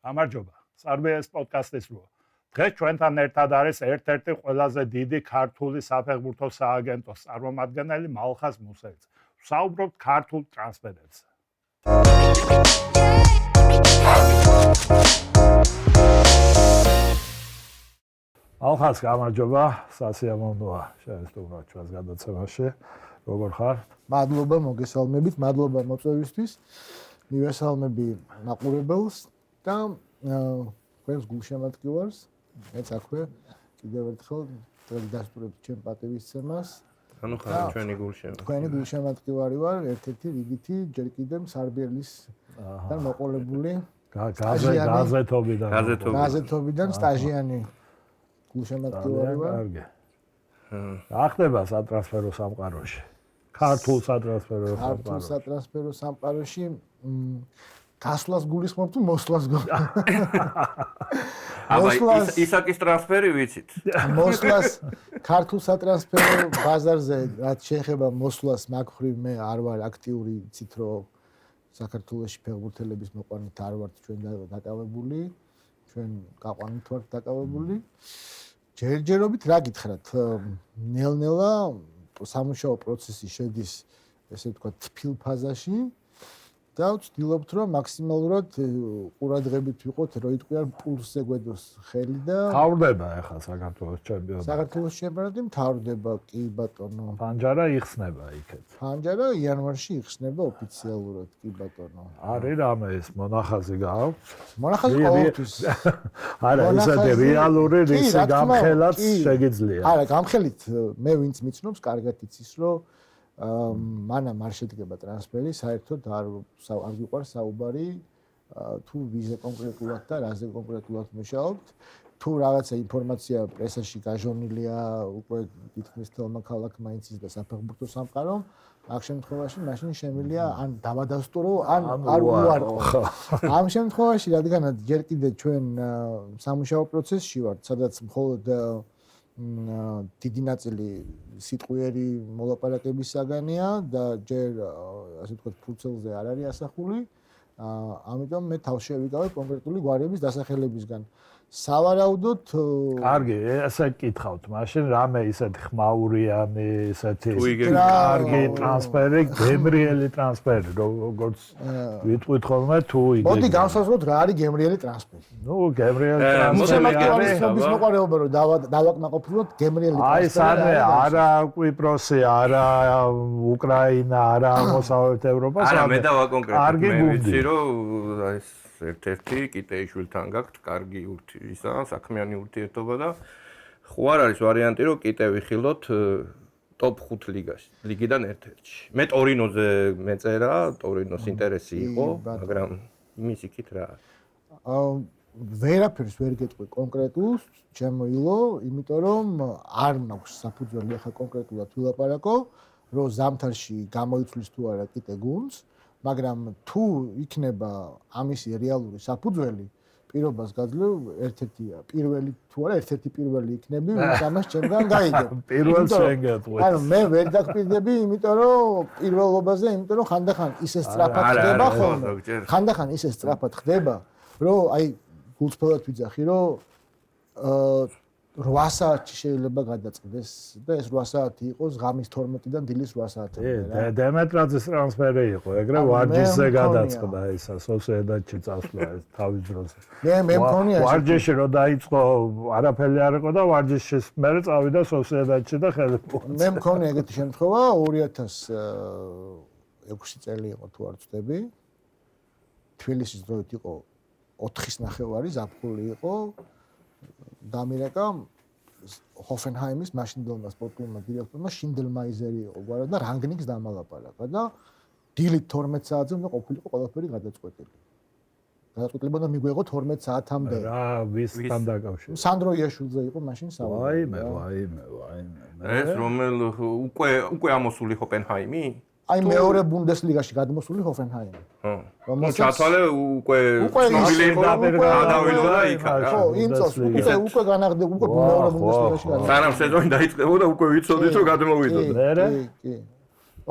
გამარჯობა. SRBS პოდკასტის რო. დღეს ჩვენთან ერთად არის ერთ-ერთი ყველაზე დიდი ქართული საფეხბურთო სააგენტოს წარმომადგენელი მალხაზ მუსელიძე. ვსაუბრობთ ქართულ ტრანსფერებზე. მალხაზ, გამარჯობა. სასიამოვნოა შეესწრო ჩვენს გადაცემაში. როგორ ხარ? მადლობა მოგესალმებით, მადლობა მოწვევისთვის. მივესალმები მაყურებელს და თქვენს გულშემატკივარს. მეც აქვე კიდევ ერთხელ დასტურებ ჩემ პატივისცემას. ანუ ხარ ჩვენი გულშემატკივარი. თქვენი გულშემატკივარი ვარ, ერთ-ერთი რიგითი ჯერ კიდევ SRBS და მოყოლებული გაზეთობიდან სტაჟიანი გულშემატკივარი ვარ. კარგი. რა ხდება სატრანსფერო სამყაროში? ქართულ სატრანსფერო სამყაროში გასვლას გულისხმობ თუ მოსვლას ისაკის ტრანსფერი ვიცით. მოსვლას ქართულ სატრანსფერო ბაზარზე რაც შეეხება მოსვლას მაგხრივ მე არ ვარ აქტიური, იცით რომ საქართველოში ფეხბურთელების მოყვანით არ ვართ ჩვენ დაკავებული, ჩვენ გაყვანით ვართ დაკავებული. ჯერჯერობით რა გითხრათ, ნელ-ნელა სამუშაო პროცესი შედის ესე ვთქვათ თბილ ფაზაში და ვცდილობთ რომ მაქსიმალურად ყურადღებით ვიყოთ რომ იტყვიან პულსზე გვედოს ხელი და თავდება ახლა საქართველოს ჩემპიონატი. საქართველოს ჩემპიონატი მთავრდება კი ბატონო. ფანჯარა იხსნება იქეთ. ფანჯარა იანვარში იხსნება ოფიციალურად კი ბატონო. არის რამე ეს მონახაზი გააქვს? მონახაზი ყოველთვის. არა, ისეთი რეალური რისი გამხელაც შეგიძლია. არა, გამხელით მე ვინც მიცნობს, კარგად იცის რომ მანამ არ შედგება ტრანსფერი, საერთოდ არ გიყვარს საუბარი თუ ვიზე კონკრეტულად და რაზე კონკრეტულად მუშაობთ. თუ რაღაცა ინფორმაცია პრესაში გაჟონილია უკვე თითქმის თელმა ქალაქმა იცის და საფეხბურთო სამყარომ, ამ შემთხვევაში მაშინ შემიძლია ან დავადასტურო, ან არ უარყო. ამ შემთხვევაში, რადგანაც ჯერ კიდე ჩვენ სამუშაო პროცესში ვართ, სადაც მხოლოდ დიდი ნაწილი სიტყვიერი მოლაპარაკების საგანია და ჯერ ასე ვთქვათ ფურცელზე არ არის ასახული. ამიტომ მე თავს შევიკავე კონკრეტული გვარების დასახელებისგან. სავარაუდოდ კარგი, ესე გკითხავთ, მაშინ რამე ისეთი ხმაურიანი, ისეთი კარგი ტრანსფერი, გემრიელი ტრანსფერი, როგორც ვიტყვით ხოლმე თუ იგივე. მოდი განსაზღვროთ რა არის გემრიელი ტრანსფერი. ნუ გემრიელი ტრანსფერი არის მოყარეობა რომ დავაკმაყოფილოთ გემრიელი ტრანსფერი. აი სანე არა კვიპროსი, არა უკრაინა, არა აღმოსავლეთ ევროპა. არა, მე დავაკონკრეტებ, მე ვიცი რომ აი ერთ-ერთი კიტეიშვილთან გაქვთ კარგი საქმიანი ურთიერთობა და ხო არ არის ვარიანტი რომ კიტე ვიხილოთ ტოპ 5 ლიგიდან ერთ-ერთში. მე ტორინოზე მეწერა, ტორინოს ინტერესი იყო, მაგრამ იმის იქით რა არის. ვერაფერს ვერ გეტყვი კონკრეტულს, შემოილო, იმიტომ რომ არ მაქვს საფუძველი ახლა კონკრეტულად ვილაპარაკო, რომ ზამთარში გამოიცვლის თუ არა კიტე გუნდს. მაგრამ თუ იქნება ამისი რეალური საფუძველი, პირობას გაძლევ ერთ-ერთია. პირველი თუ არა, ერთ-ერთი პირველი იქნები, ვინც ამას ჩემგან გაიგებ. პირველ შეგეტყვით. ანუ მე ვერ დაგპირდები, იმიტომ რომ პირველობაზე, იმიტომ რომ ხანდახან ისე სწრაფად ხდება ხოლმე. ხანდახან ისე სწრაფად ხდება, რომ აი გულწრფელად ვიძახი, რომ 8 საათში შეიძლება გადაწყდეს და ეს 8 საათი იყოს ღამის 12-დან დილის 8 საათამდე. დემეტრაძის ტრანსფერი იყო, ეგრე ვარჯიშზე გადაწყდა ისა სოსიედადში წასვლა ეს თავის დროზე. მე მქონია ვარჯიში რო დაიწყო, არაფერი არ იყო და ვარჯიშის მერე წავიდა სოსიედადში და ხელი მოაწყდა. მე მქონია ეგეთი შემთხვევა 2006 წელი იყო თუ არ ვცდები. თბილისის დროით იყო 4-ის ნახევარი ზაფხული იყო. დამირეკა ჰოფენჰაიმის მაშინდელმა სპორტულმა დირექტორმა შინდელმაიზერი იყო გვარად და რანგნიკს დამალაპარაკა და დილით 12 საათზე უნდა ყოფილიყო ყველაფერი გადაწყვეტილი. გადაწყვეტილებოდა მიგვეღო 12 საათამდე. რა ვისთან დაკავშირებით? სანდრო იაშვილზე იყო მაშინ საუბარი. ვაიმე. ეს რომელ უკვე ამოსული ჰოფენჰაიმი? აი მეორე ბუნდესლიგაში გადმოსული ჰოფენჰაიმი. რომელიც ჩათვალე უკვე გადავიდა იქ. ხო, იმ წელს უკვე განაღდება უკვე მეორე ბუნდესლიგაში გადავიდა. სანამ სეზონი დაიწყებოდა უკვე ვიცოდით რომ გადმოვიდოდა. კი.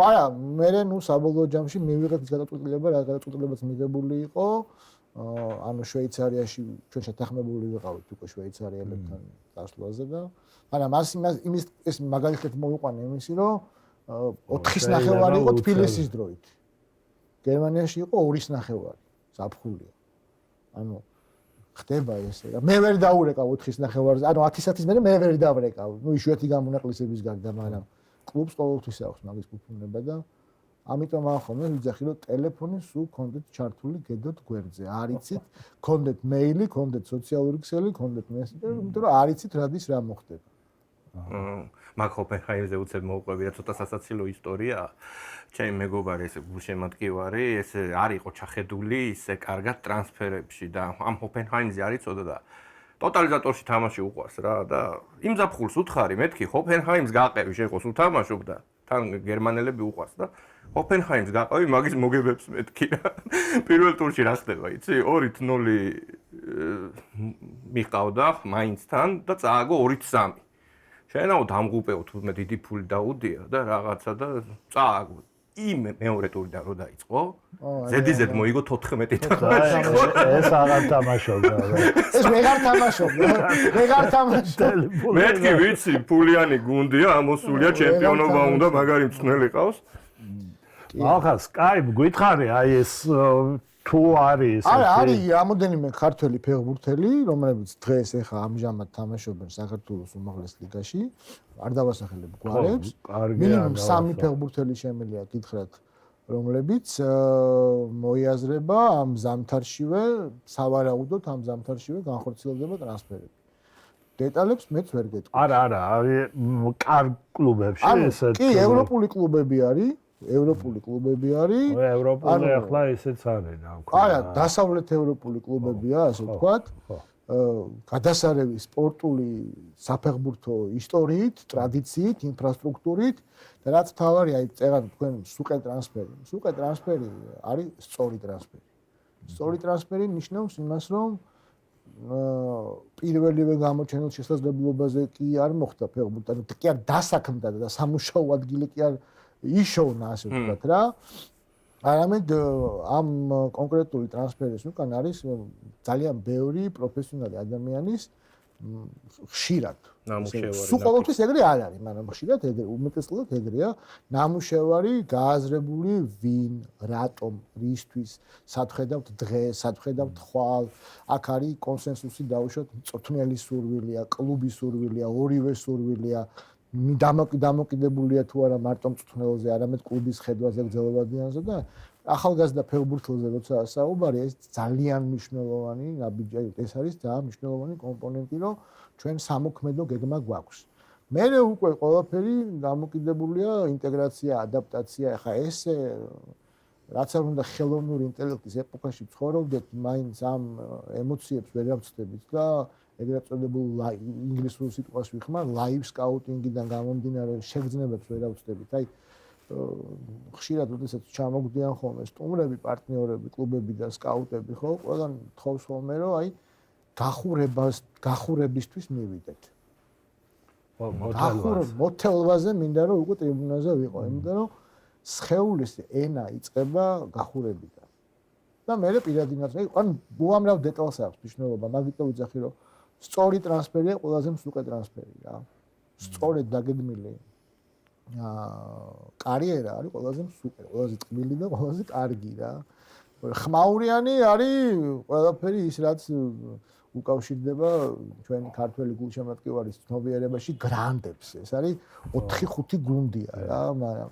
არა, მე ნუ საბოლოო ჯამში მივიღეთ ის გადაწყვეტილება, რა გადაწყვეტილებაც მიღებული იყო. ანუ შვეიცარიაში ჩვენ შეთანხმებული ვიყავით უკვე შვეიცარიელებთან დასვლაზე და მაგრამ იმის ეს მაგალითად მოვიყვანე იმისი რომ 4.5 იყო თბილისის დროით. გერმანიაში იყო 2.5 ზაფხულია. ანუ ხდება ესე. მე ვერ დაურეკავ 4.5-ზე. ანუ 10 საათის მერე მე ვერ დავრეკავ. ნუ იშვიათი გამონაკლისების გარდა, მაგრამ კლუბს ყოველთვის აქვს მაგის ფუფუნება და ამიტომ ახლა ვიძახი რომ ტელეფონი სულ კონდეთ ჩართული გედოთ გვერდზე. არ იცით, კონდეთ მეილი, კონდეთ სოციალური ქსელი, კონდეთ მესენჯერი, იმიტომ რომ არ იცით რადის რა მოხდება. მაგ ჰოპენჰაიმზე უცებ მოვყვები რა ცოტა სასაცილო ისტორიაა. ჩემი მეგობარი ესე გულშემატკივარი, ესე არ იყო ჩახედული ისე კარგად ტრანსფერებში და ამ ჰოპენჰაიმზე არ იცოდა და ტოტალიზატორში თამაში უყვარს რა და იმ ზაფხულს უთხარი მეთქი ჰოპენჰაიმს გაყევი შენ ყოს უთამაშობ და თან გერმანელები უყვარს და ჰოპენჰაიმს გაყევი მაგის მოგებებს მეთქი რა. პირველ ტურში რა ხდება იცი 2-0 მიყავდა მაინცთან და წააგო 2-3. შენაო დამღუპეო თუმცა დიდი ფული დაუდია და რაღაცა და წააგო. იმ მეორე ტურიდან რო დაიწყო, ზედიზედ მოიგო 14 თამაში. ეს აღარ თამაშობდა. ეს ვეღარ თამაშობდა. ვეღარ თამაშობდა. მეთქი ვიცი, ფულიანი გუნდია, ამოსულია ჩემპიონობა უნდა მაგარი მწნელი ყავს. ახლა Skype გითხარი აი ეს თუ არის არის რამოდენიმე ქართველი ფეხბურთელი, რომლებიც დღეს ახლა ამჟამად თამაშობენ საქართველოს უმაღლეს ლიგაში, არ დავასახელებ გვარებს. მინიმუმ 3 ფეხბურთელი შემიძლია გითხრათ, რომლებიც მოიაზრება ამ ზამთარშივე, სავარაუდოდ ამ ზამთარშივე განხორციელდება ტრანსფერები. დეტალებს მეც ვერ გეტყვი. არა, არის კარგ კლუბებში ესეთ. კი, ევროპული კლუბები არის. ევროპული კლუბები არის. ევროპული ახლა ისეც არის რა. არა, დასავლეთ ევროპული კლუბებია, ასე ვთქვათ. გადასარევი სპორტული საფეხბურთო ისტორიით, ტრადიციით, ინფრასტრუქტურით და რაც თავარია, აი წერან თქვენ სუყე ტრანსფერი. სუყე ტრანსფერი არის სწორი ტრანსფერი. სწორი ტრანსფერი ნიშნავს იმას, რომ პირველივე გამოჩენილ შესაძლებლობაზე კი არ მოხდა ფეხბურთი, კი არ დასაქმდა და სამუშაო ადგილი კი არ იშოვნა ასე ვთქვათ რა. არამედ ამ კონკრეტული ტრანსფერის უკან არის ძალიან ბევრი პროფესიონალი ადამიანის ხშირად ნამუშევარი. სულ ყოველთვის ეგრე არ არის, მაგრამ ხშირად ეგრე, უმეტესწილად ეგრეა, ნამუშევარი გააზრებული ვინ, რატომ, რისთვის, სათხედავთ დღეს, სათხედავთ ხვალ, აქ არის კონსენსუსი დაუშვათ, მწვრთნელის სურვილია, კლუბის სურვილია, ორივე სურვილია. დამოკიდებულია თუ არა მარტო მწვრთნელზე, არამედ კლუბის ხედვაზე, გრძელებადიანზე და ახალგაზრდა ფეხბურთელზე როცა საუბარი, ეს ძალიან მნიშვნელოვანი ნაბიჯი, ეს არის ძალიან მნიშვნელოვანი კომპონენტი, რომ ჩვენ სამოქმედო გეგმა გვაქვს. მერე უკვე ყველაფერი დამოკიდებულია ინტეგრაცია, ადაპტაცია, ახლა ეს რაც არ უნდა ხელოვნური ინტელექტის ეპოქაში ცხოვრობდეთ, მაინც ამ ემოციებს ვერ ავწდებით და ეგრეთ წოდებულ ინგლისურ სიტყვას ვიხმარ, live scouting-დან გამომდინარე შეგრძნებებს ვერ ავწდებით. აი ხშირად როდესაც ჩამოგდიან ხოლმე სტუმრები, პარტნიორები, კლუბები და სკაუტები, ხო, ყველგან თხოვს ხოლმე, რომ აი გახურებისთვის მივიდეთ. მოთელვაზე მინდა რომ უკვე ტრიბუნაზე ვიყო, იმიტომ რომ სხეულის ენა იწყება გახურებიდან. და მე პირადი ნაწილი, ანუ უამრავ დეტალს აქვს მნიშვნელობა, მაგიტომ ვიძახი რომ სწორი ტრანსფერია ყველაზე მსუყე ტრანსფერი რა. სწორედ დაგეგმილი კარიერა არის ყველაზე მსუყე, ყველაზე ტკბილი და ყველაზე კარგი რა. ხმაურიანი არის ყველაფერი ის რაც უკავშირდება ჩვენ ქართველი გულშემატკივარის ცნობიერებაში გრანდებს. ეს არის 4-5 გუნდია რა, მაგრამ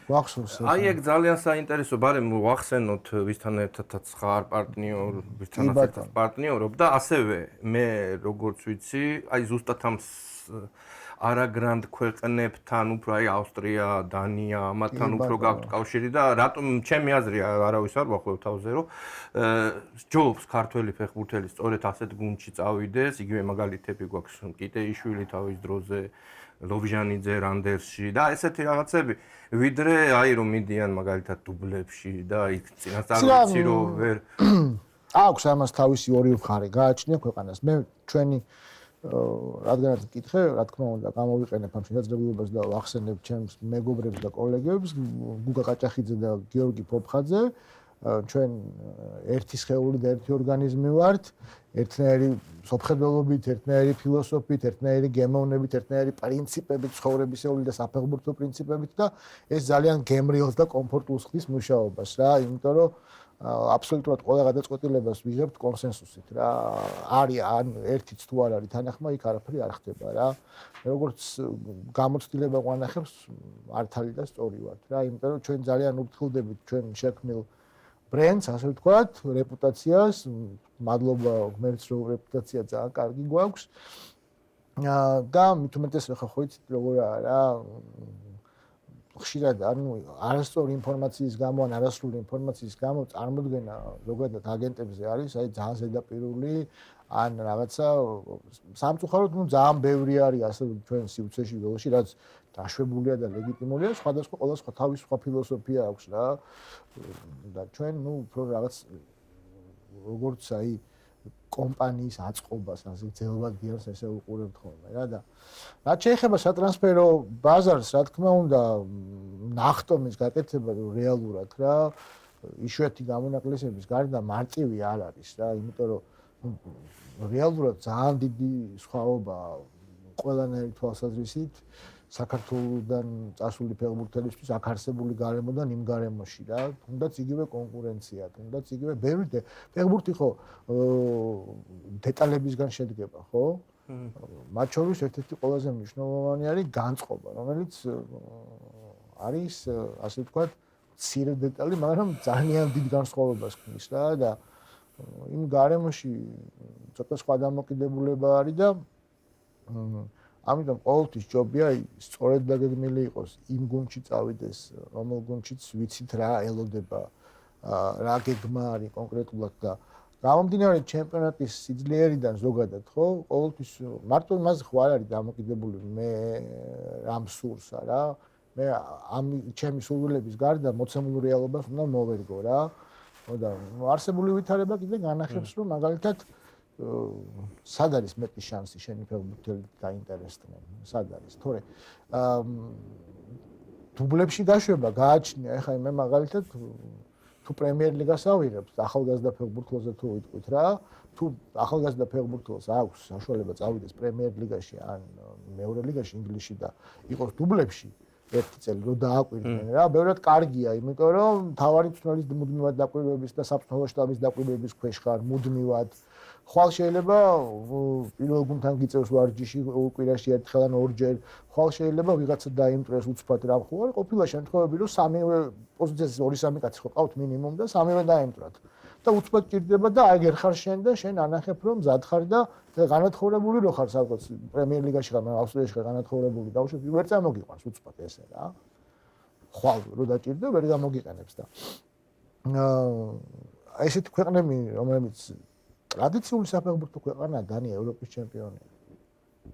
აი ეგ ძალიან საინტერესო ბარემ ვახსენოთ ვისთან ერთადაც ხარ პარტნიორ, ვისთანაც ერთად პარტნიორობ და ასევე მე როგორც ვიცი, აი ზუსტად ამ არაგრანდ ქვეყნებთან უფრო აი ავსტრია, დანია, ამათთან უფრო გაქვთ კავშირი და რატომ ჩემი აზრია არავის არ ვახვევ თავზე რომ ჯობს ქართველი ფეხბურთელი სწორედ ასეთ გუნდში წავიდეს, იგივე მაგალითები გვაქვს კიტეიშვილი თავის დროზე ლოვჟანიძე რანდერსში და ესეთი რაღაცები ვიდრე აი რომ მიდიან მაგალითად დუბლებში და იქ წინასწარ ვიცი რომ ვერ აქვს ამას თავისი ორი მხარე გააჩნია ქვეყანას მე ჩვენი რადგანაც მკითხე რა თქმა უნდა გამოვიყენებ ამ შესაძლებლობას და ვახსენებ ჩემს მეგობრებს და კოლეგებს გუგა კაჭახიძე და გიორგი ფოფხაძე ჩვენ ერთი სხეული და ერთი ორგანიზმი ვართ, ერთნაირი სოფხედელობით, ერთნაირი ფილოსოფიით, ერთნაირი გემოვნებით, ერთნაირი პრინციპებით, ცხოვრებისეული და საფეხბურთო პრინციპებით და ეს ძალიან გემრიელს და კომფორტულს ხდის მუშაობას რა, იმიტომ რომ აბსოლუტურად ყველა გადაწყვეტილებას ვიღებთ კონსენსუსით რა. არის ან ერთიც თუ არ არის თანახმა, იქ არაფერი არ ხდება რა. როგორც გამოცდილება გვანახებს, მართალი და სწორი ვართ რა, იმიტომ რომ ჩვენ ძალიან უფრთხილდებით ჩვენ შექმნილ ბრენდს, ასე ვთქვათ, რეპუტაციას, მადლობა ღმერთს, რომ რეპუტაცია ძალიან კარგი გვაქვს. და მით უმეტეს ხა ხო იცით როგორაა რა. ხშირად არასწორი ინფორმაციის გამო ან არასრული ინფორმაციის გამო წარმოდგენა ზოგადად აგენტებზე არის, აი ძალიან ზედაპირული ან რაღაცა სამწუხაროდ ძალიან ბევრი არის ასე ჩვენ სივრცეში ველოში, რაც დაშვებულია და ლეგიტიმურია, სხვადასხვა ყველა სხვა თავის სხვა ფილოსოფია აქვს რა. და ჩვენ უფრო რაღაც როგორც აი კომპანიის აწყობას, ასე ძელად გიას ესე უყურებთ ხოლმე რა და რაც შეეხება სატრანსფერო ბაზარს, რა თქმა უნდა, ნახტომის გაკეთება რეალურად რა, იშვიათი გამონაკლისების გარდა მარტივი არ არის რა, იმიტომ რომ რეალურად ძალიან დიდი სხვაობა ყველანაირი თვალსაზრისით საქართველოსთან წასული ფეხბურთელისთვის აქ არსებული გარემოდან იმ გარემოში რა, თუნდაც იგივე კონკურენცია, თუნდაც იგივე ბევრი ფეხბურთი ხო დეტალებისგან შედგება, ხო? მათ შორის ერთ-ერთი ყველაზე მნიშვნელოვანი არის განწყობა, რომელიც არის, ასე ვთქვათ, მცირე დეტალი, მაგრამ ძალიან დიდ განსხვავებას ქმნის რა და იმ გარემოში ცოტა სხვა დამოკიდებულება არის და ამიტომ ყოველთვის ჯობია სწორედ დაგეგმილი იყოს იმ გუნდში წავიდეს, რომელ გუნდშიც ვიცით რა ელოდება, რა გეგმა არის კონკრეტულად და გამომდინარე ჩემპიონატის სიძლიერიდან ზოგადად, ხო, ყოველთვის მარტო იმაზე ხო არ არის დამოკიდებული მე რამ სურსა რა, მე ამ ჩემი სურვილების გარდა მოცემულ რეალობას უნდა მოვერგო რა. და არსებული ვითარება კიდე განახებს რომ მაგალითად სად არის მეტი შანსი შენი ფეხბურთელი დაინტერესდნენ, სად არის, თორე დუბლებში დაშვება გააჩნია, ეხლა მე მაგალითად თუ პრემიერ ლიგას ავიღებ, ახალგაზრდა ფეხბურთელზე თუ ვიტყვით რა, თუ ახალგაზრდა ფეხბურთელს აქვს საშუალება წავიდეს პრემიერ ლიგაში ან მეორე ლიგაში ინგლისში და იყოს დუბლებში ერთი წელი რო დააკვირდნენ რა, ბევრად კარგია, იმიტომ რომ თავარი ცნობის მუდმივად დაკვირვების და საფრთხო შტაბის დაკვირვების ქვეშ ხარ მუდმივად. ხვალ შეიძლება პირველ გუნდთან გიწევს ვარჯიში კვირაში ერთხელ ან ორჯერ, ხვალ შეიძლება ვიღაცა დაიმტრეს უცბად რა ხო არის, ყოფილა შემთხვევები რომ სამივე პოზიციაზე 2-3 კაცი ხო ყავთ მინიმუმ და სამივე დაიმტრათ. და უცბად ჭირდება და აგერ ხარ შენ და შენ ანახებ რომ მზად ხარ და განათხოვებული რო ხარ სადღაც პრემიერ ლიგაში ხარ, მაგრამ ავსტრიაში ხარ განათხოვებული და უშუალოდ ვერ წამოგიყვანს უცბად ესე რა. ხვალ რო დაჭირდა ვერ გამოგიყენებს და ესეთი ქვეყნები რომელიც ტრადიციული საფეხბურთო ქვეყანაა დანია ევროპის ჩემპიონი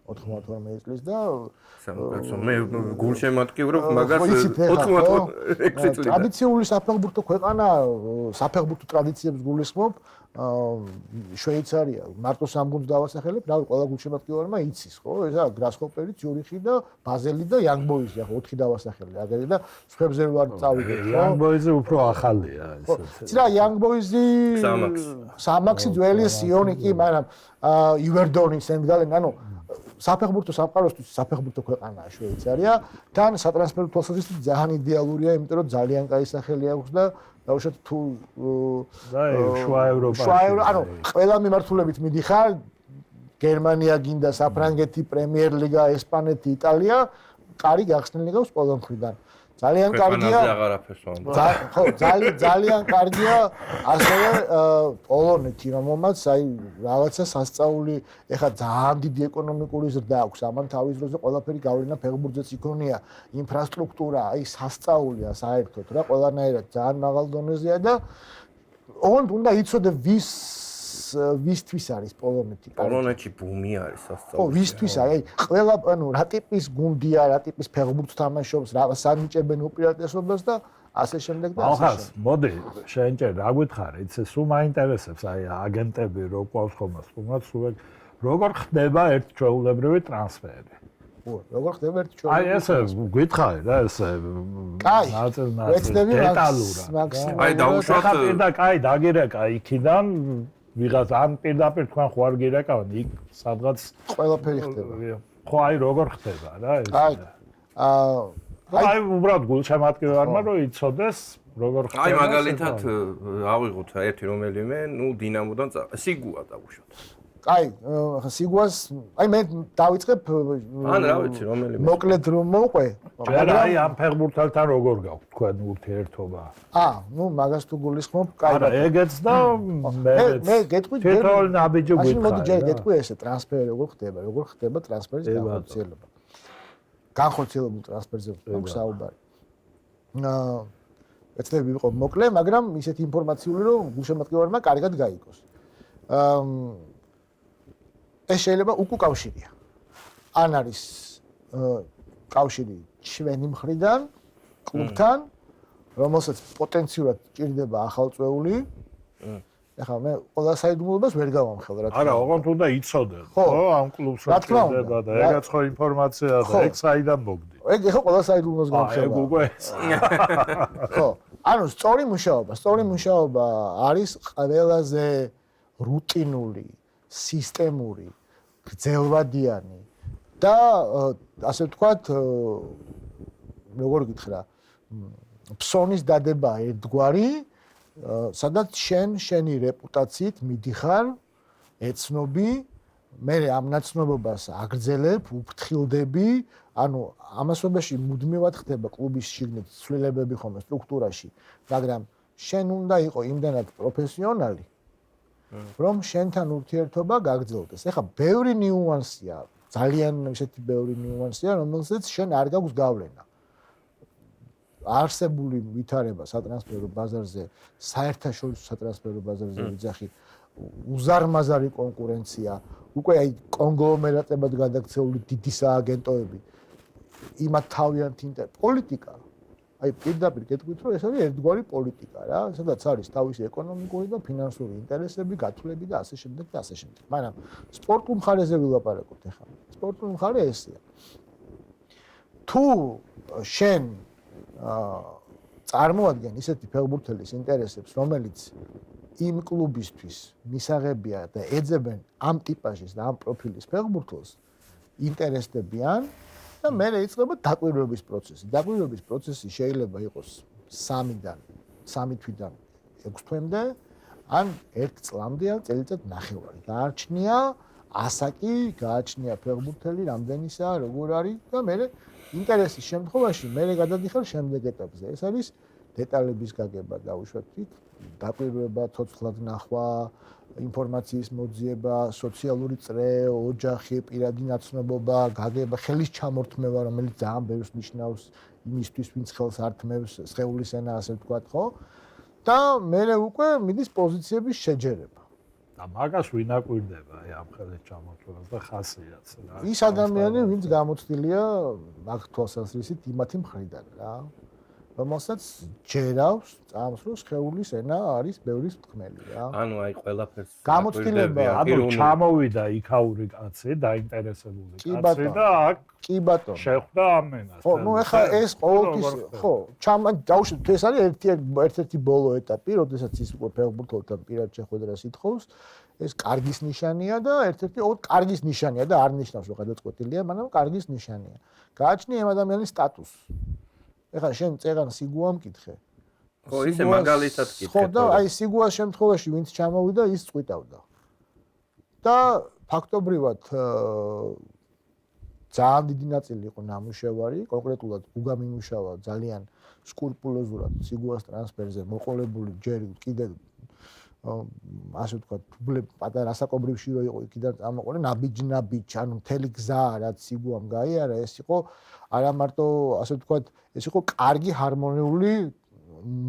92 წლის და მე გულშემატკივრობ მაგას 96 წელი ტრადიციული საფეხბურთო ქვეყანაა საფეხბურთო ტრადიციებს გულისხმობ შვეიცარია მარტო სამ გუნდს დავასახელებ რა ყველა გულშემატკივარმა იცის ხო ესა გრასჰოპერი ციურიხი და ბაზელი და იანგ ბოიზი ახლა 4 დავასახელე აგერი და სხვებზე ვარ წავიდე ხო იანგ ბოიზი უფრო ახალია ისე ცირა იანგ ბოიზი სამაქსი ძველი სიონი კი მაგრამ ივერდონი სენგალენ ანუ საფეხბურთო სამყაროსთვის საფეხბურთო ქვეყანაა შვეიცარია თან სატრანსფერო თვალსაზრისით ძალიან იდეალურია იმიტომ რომ ძალიან კაი სახელი აქვს და დაუშვათ თუ შუა ევროპაში ანუ ყველა მიმართულებით მიდიხარ გერმანია გინდა საფრანგეთი პრემიერ ლიგა ესპანეთი იტალია კარი გახსნილი გავს ყველა მხრიდან ძალიან კარგია ხო ძალიან კარგია ასევე პოლონეთი რომელმაც აი რაღაცა სასწაული ეხა ძალიან დიდი ეკონომიკური ზრდა აქვს ამან თავის დროზე ყველაფერი გავლენა ფეხბურთზეც იქონია ინფრასტრუქტურა აი სასწაულია საერთოდ რა ყველანაირად ძალიან მაღალ დონეზეა და ოღონდ უნდა იცოდე ვისთვის არის პოლონეთი პოლონეთში ბუმი არის სასწაული ხო ვისთვის აი ყველა ანუ რა ტიპის გუნდია რა ტიპის ფეხბურთს თამაშობს რა სანიჭებენ უპირატესობას და ასე შემდეგ და ასე ახლა მოდი შენჭერ რა გითხარი იცი სულ მაინტერესებს აი აგენტები რო ყავს ხომ სტუმრად სულ როგორ ხდება ერთჩვეულებრივი ტრანსფერი როგორ ხდება ერთი ჩვენი? აი ესე გითხარი რა ესე. კაი. ვეცდები მაქსიმალურად. აი დაუშვათ და კაი დაგირეკა იქიდან ვიღაც ან პირდაპირ თქვენ ხო არ გირეკავენ იქ სადღაც ყველაფერი ხდება. ხო აი როგორ ხდება რა ეს. აი აი უბრალოდ გულშემატკივარმა რომ იცოდეს როგორ ხდება. აი მაგალითად ავიღოთ ერთი რომელიმე, ნუ დინამოდან სიგუა დავუშვათ. აი სიგუას აი მე დავიწყებ ან რა ვიცი რომელიმე. მოკლედ რომ მოყვე. მაგრამ აი ამ ფეხბურთელთან როგორ გაქვთ თქვენ ურთიერთობა? ნუ მაგას თუ გულისხმობ, კაი. არა ეგეც და მე გეტყვი თითოეულ ნაბიჯი გითხარი. გითხარი. მოდი ჯერ გეტყვი ესე ტრანსფერი როგორ ხდება ტრანსფერის განხორციელება. განხორციელებულ ტრანსფერზე გვაქვს საუბარი. ეცნები ვიყო მოკლე, მაგრამ ისეთი ინფორმაციული რომ გულშემატკივარმა კარგად გაიგოს. ეს შეიძლება უკუკავშირია. ან არის კავშირი ჩვენი მხრიდან კლუბთან, რომელსაც პოტენციურად ჭირდება ახალწეული. ეხლა მე ყველა საიდუმლოებას ვერ გავამხელ რა თქმა უნდა. არა, ოღონდ უნდა იცოდე, ხო, ამ კლუბს რა ჭირდება და ეგაც ხო ინფორმაცია და ეგ საიდან მოგდი. ეგ ეხლა ყველა საიდუმლოს გამხელა. ეგ უკვე ხო, ანუ სწორი მუშაობა არის ყველაზე რუტინული, სისტემური, გრძელვადიანი და ასე ვთქვათ, როგორ გითხრა, ფსონის დადება ერთგვარი, სადაც შენი რეპუტაციით მიდიხარ, ეცნობი, მე ამ ნაცნობობას აგრძელებ, უფრთხილდები, ანუ ამასობაში მუდმივად ხდება კლუბის შიგნით ცვლილებები ხომ სტრუქტურაში, მაგრამ შენ უნდა იყო იმდანაც პროფესიონალი, რომ შენთან ურთიერთობა გაგრძელდეს. ეხლა ბევრი ნიუანსია, ძალიან ისეთი ბევრი ნიუანსია, რომელსაც შენ არ გაქვს გავლენა. არსებული ვითარება სატრანსფერო ბაზარზე, საერთაშორისო სატრანსფერო ბაზარზე ვიძახი, უზარმაზარი კონკურენცია, უკვე აი კონგლომერატებად გადაქცეული დიდი სააგენტოები, იმათ თავიანთი პოლიტიკა. აი პირდაპირ გეტყვით, რომ ეს არის ერთგვარი პოლიტიკა რა, სადაც არის თავისი ეკონომიკური და ფინანსური ინტერესები, გათვლები და ასე შემდეგ და ასე შემდეგ. მაგრამ სპორტულ მხარეზე ვილაპარაკოთ ახლა. სპორტული მხარე ესეა. თუ შენ წარმოადგენ ისეთი ფეხბურთელის ინტერესებს, რომელიც იმ კლუბისთვის მისაღებია და ეძებენ ამ ტიპაჟის და ამ პროფილის ფეხბურთელს, ინტერესდებიან და მე იწყება დაკვირვების პროცესი. დაკვირვების პროცესი შეიძლება იყოს 3 თვიდან 6 თვემდე, ან 1 წლამდე, ან წელიწად ნახევარი. გააჩნია ასაკი, გააჩნია ფეხბურთელი, რამდენისაა, როგორ არის და მე ინტერესის შემთხვევაში მე გადადიხარ შემდეგ ეტაპზე. ეს არის დეტალების გაგება დაუშვათ, დაკვირვება, ცოცხლად ნახვა, ინფორმაციის მოძიება, სოციალური წრე, ოჯახი, პირადი ნაცნობობა, გაგება, ხელის ჩამორთმევა, რომელიც ძალიან ბევრს ნიშნავს იმისთვის, ვინც ხელს ართმევს, სხეულის ენა, ასე ვთქვათ, ხო? და მე უკვე მიდის პოზიციების შეჯერება. და მაგას ვინ აკვირდება ამ ხელის ჩამორთმევას და ხასიათს რა. ის ადამიანი, ვინც გამოცდილია მაგ თვალსაზრისით იმათი მხრიდან რა. რომელსაც ჯერავს წამს რომ სხეულის ენა არის ბევრის თქმელი რა. ანუ აი ყველაფერს გამოცდილება, ანუ ჩამოვიდა იქაური კაცი, დაინტერესებული კაცი და აქ კი ბატონო. შეხვდა ამენას. ხო, ნუ ეხლა ეს ყოველთვის ხო, დაუშვით ეს არის ერთ-ერთი ბოლო ეტაპი, როდესაც ის უკვე ფეხბურთელთან პირად შეხვედრას ითხოვს, ეს კარგის ნიშანია და ერთ-ერთი კარგის ნიშანია და არ ნიშნავს რომ გადაწყვეტილია, მაგრამ კარგის ნიშანია. გააჩნია ამ ადამიანის სტატუსი. ეხლა შენ წერან სიგუამ მკითხე. ხო, ისე მაგალითად მკითხე. ხო, და აი სიგუას შემთხვევაში ვინც ჩამოვიდა, ის წვიტავდა. და ფაქტობრივად ძალიან დიდი ნაწილი იყო ნამუშევარი, კონკრეტულად უგა მიმუშავა ძალიან სკრუპულოზურად სიგუას ტრანსფერზე მოყოლებული ჯერ კიდე ასე ვთქვათ, პატარა ასაკობრივში რო იყო იქიდან წამოყოლე, ნაბიჯ, ანუ მთელი გზა რაც სიგუამ გაიარა, ეს იყო არა მარტო ასე ვთქვათ, ეს იყო კარგი ჰარმონიული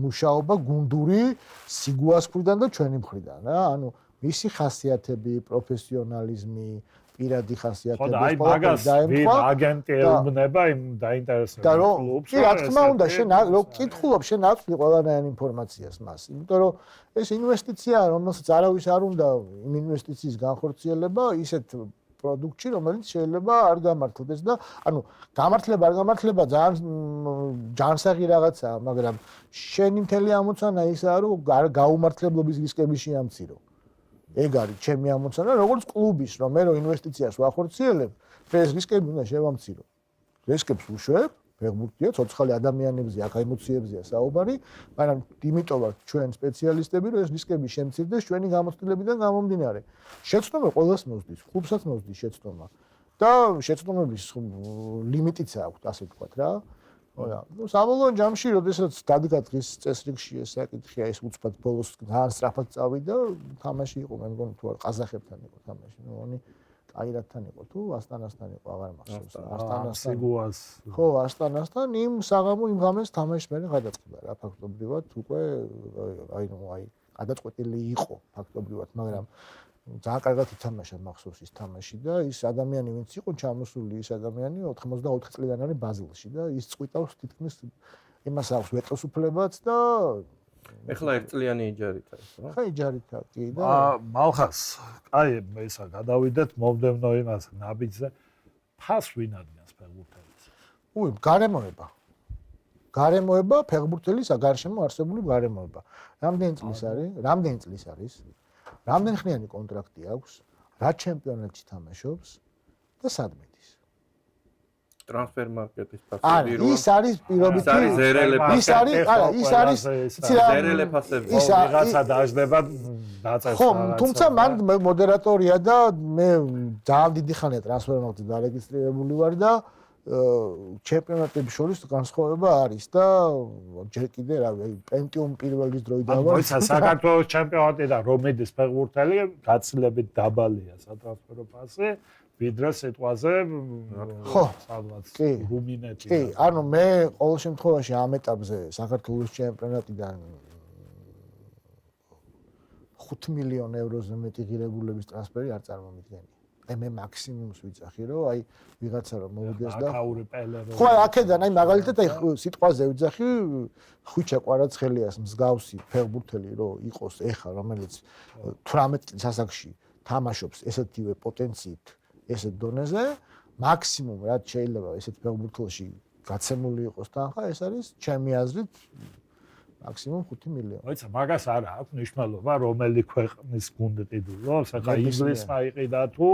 მუშაობა გუნდური სიგუას მხრიდან და ჩვენი მხრიდან რა, ანუ მისი ხასიათები, პროფესიონალიზმი, პირადი ხასიათები, ხო და აი მაგას ვინ აგენტი ეუბნება იმ დაინტერესებულ კლუბს. კი, რა თქმა უნდა, შენ რო კითხულობ, შენ აწყდი ყველანაირ ინფორმაციას მას, იმიტომ რომ ეს ინვესტიციაა, რომელსაც არავის არ უნდა იმ ინვესტიციის განხორციელება, ისეთ პროდუქტში, რომელიც შეიძლება არ გამართლდეს და ანუ გამართლება არ გამართლება ძალიან ჯანსაღი რაღაცაა, მაგრამ შენი მთელი ამოცანა ისაა, რომ გაუმართლებლობის რისკები შეამცირო. ეგ არის ჩემი ამოცანა, როგორც კლუბის, რომ მე რო ინვესტიციას ვახორციელებ, ეს რისკები უნდა შევამცირო. რისკებს უშვებ, ფეხბურთია, ცოცხალი ადამიანებზე, აქ ემოციებზეა საუბარი, მაგრამ იმიტომ ვართ ჩვენ სპეციალისტები, რომ ეს რისკები შემცირდეს ჩვენი გამოცდილებიდან გამომდინარე. შეცდომა ყველას მოსდის, ხუბსაც მოსდის შეცდომა. და შეცდომების ლიმიტიც აქვს, ასე ვთქვათ რა. ოდა, ну, საბოლოო ჯამში, როდესაც დადგა დღის წესრიგში ეს საკითხია, ეს უცბად ბოლოს ძალიან სწრაფად წავიდა, თამაში იყო, მე მგონი თუ არ ყაზახებთან იყო თამაში, ნუ აირატთან იყო თუ ასტანასთან იყო, აღარ მახსოვს. ასტანასთან. ხო, ასტანასთან იმ საღამო იმ ღამეს თამაში მე გადაწყდა რა, ფაქტობრივად უკვე აი გადაწყვეტილი იყო ფაქტობრივად, მაგრამ ძალიან კარგად ითამაშა მახსოვს ის თამაში და ის ადამიანი ვინც იყო ჩამოსული ის ადამიანი 84 წლიდან არის ბაზილში და ის წვიტავს თითქმის იმას აქვს ვეტოს უფლებაც და ეხლა ერთწლიანი იჯარით არის, რა? ხა იჯარითა კი და მალხას, აი ისა გადავიდეთ მომდევნო იმას ნაბიჯზე. ფას ვინ ადგენს ფეხბურთელს? უი, გარემოება ფეხბურთელის გარშემო არსებული გარემოება. რამდენი წლის არის? რამდენი ხნიანი კონტრაქტი აქვს? რა ჩემპიონატში თამაშობს და სად მიდის? ტრანსფერ მარკეტის ფასები რო ის არის პირობითი ის არის ზერელე ფასები ვიღაცა დაждდება დაწესდა ხო თუმცა მან მოდერატორია და მე ძალიან დიდი ხანია ტრანსფერ მარკეტზე დარეგისტრირებული ვარ და ჩემპიონატების შორის განსხვავება არის და ჯერ კიდე რა პენტიუმ პირველის დროიდან ვარ მოიცა საქართველოს ჩემპიონატი და რომედის ფეხბურთელი გაცილებით დაბალია სატრანსფერო ფასი ვიდრე სიტყვაზე ხო სადღაც კი რუმინეთი კი ანუ მე ყოველ შემთხვევაში ამ ეტაპზე საქართველოს ჩემპიონატიდან 5 მილიონ ევროზე მეტი ღირებულების ტრანსფერი არ წარმომიდგენია აი მე მაქსიმუმს ვიცახი რომ აი ვიღაცა რომ მოვიდეს და ხო აქედან აი მაგალითად აი სიტყვაზე ვიცახი ხვიჩა კვარაცხელიას მსგავსი ფეხბურთელი რომ იყოს ეხა რომელიც 18 წლის ასაკში თამაშობს ესეთივე პოტენციით ესეთ დონეზე მაქსიმუმ რაც შეიძლება ესეთ ფეხბურთელში გაცემული იყოს თანხა ეს არის ჩემი აზრით მაქსიმუმ 5 მილიონი. მოიცა მაგას არა აქვს მნიშვნელობა რომელი ქვეყნის გუნდი ყიდულობს, ახლა ინგლისმა იყიდა თუ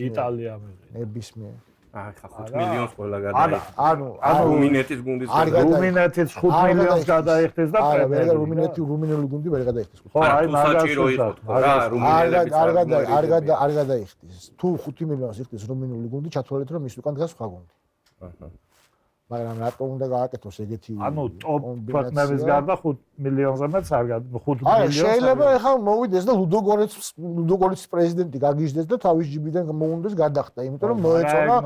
იტალია მიიღო. ნებისმიერ. აი ხა 5 მილიონს ყველა გადაიხდა. ანუ რუმინეთის გუნდის რუმინეთის 5 მილიონს გადაიხდეს და პრემიერ რუმინელი გუნდი ვერ გადაიხდეს. ხო, აი მაგას საჭირო იყო თქო რა, რუმინელები არ გადაიხდეს. თუ 5 მილიონს იხდეს რუმინელი გუნდი, ჩათვალეთ რომ ის უკან დგას სხვა გუნდი. აჰა. მაგრამ რატო უნდა გააკეთოს ეგეთი ანუ ტოპ პარტნერის გარდა 5 მილიონზე მეც არ 5 მილიონს შეიძლება ახლა მოვიდეს და ლუდოგორეცის პრეზიდენტი გაგიჟდეს და თავის ჯიბიდან მოუნდეს გადახდა იმიტომ რომ მოეწონა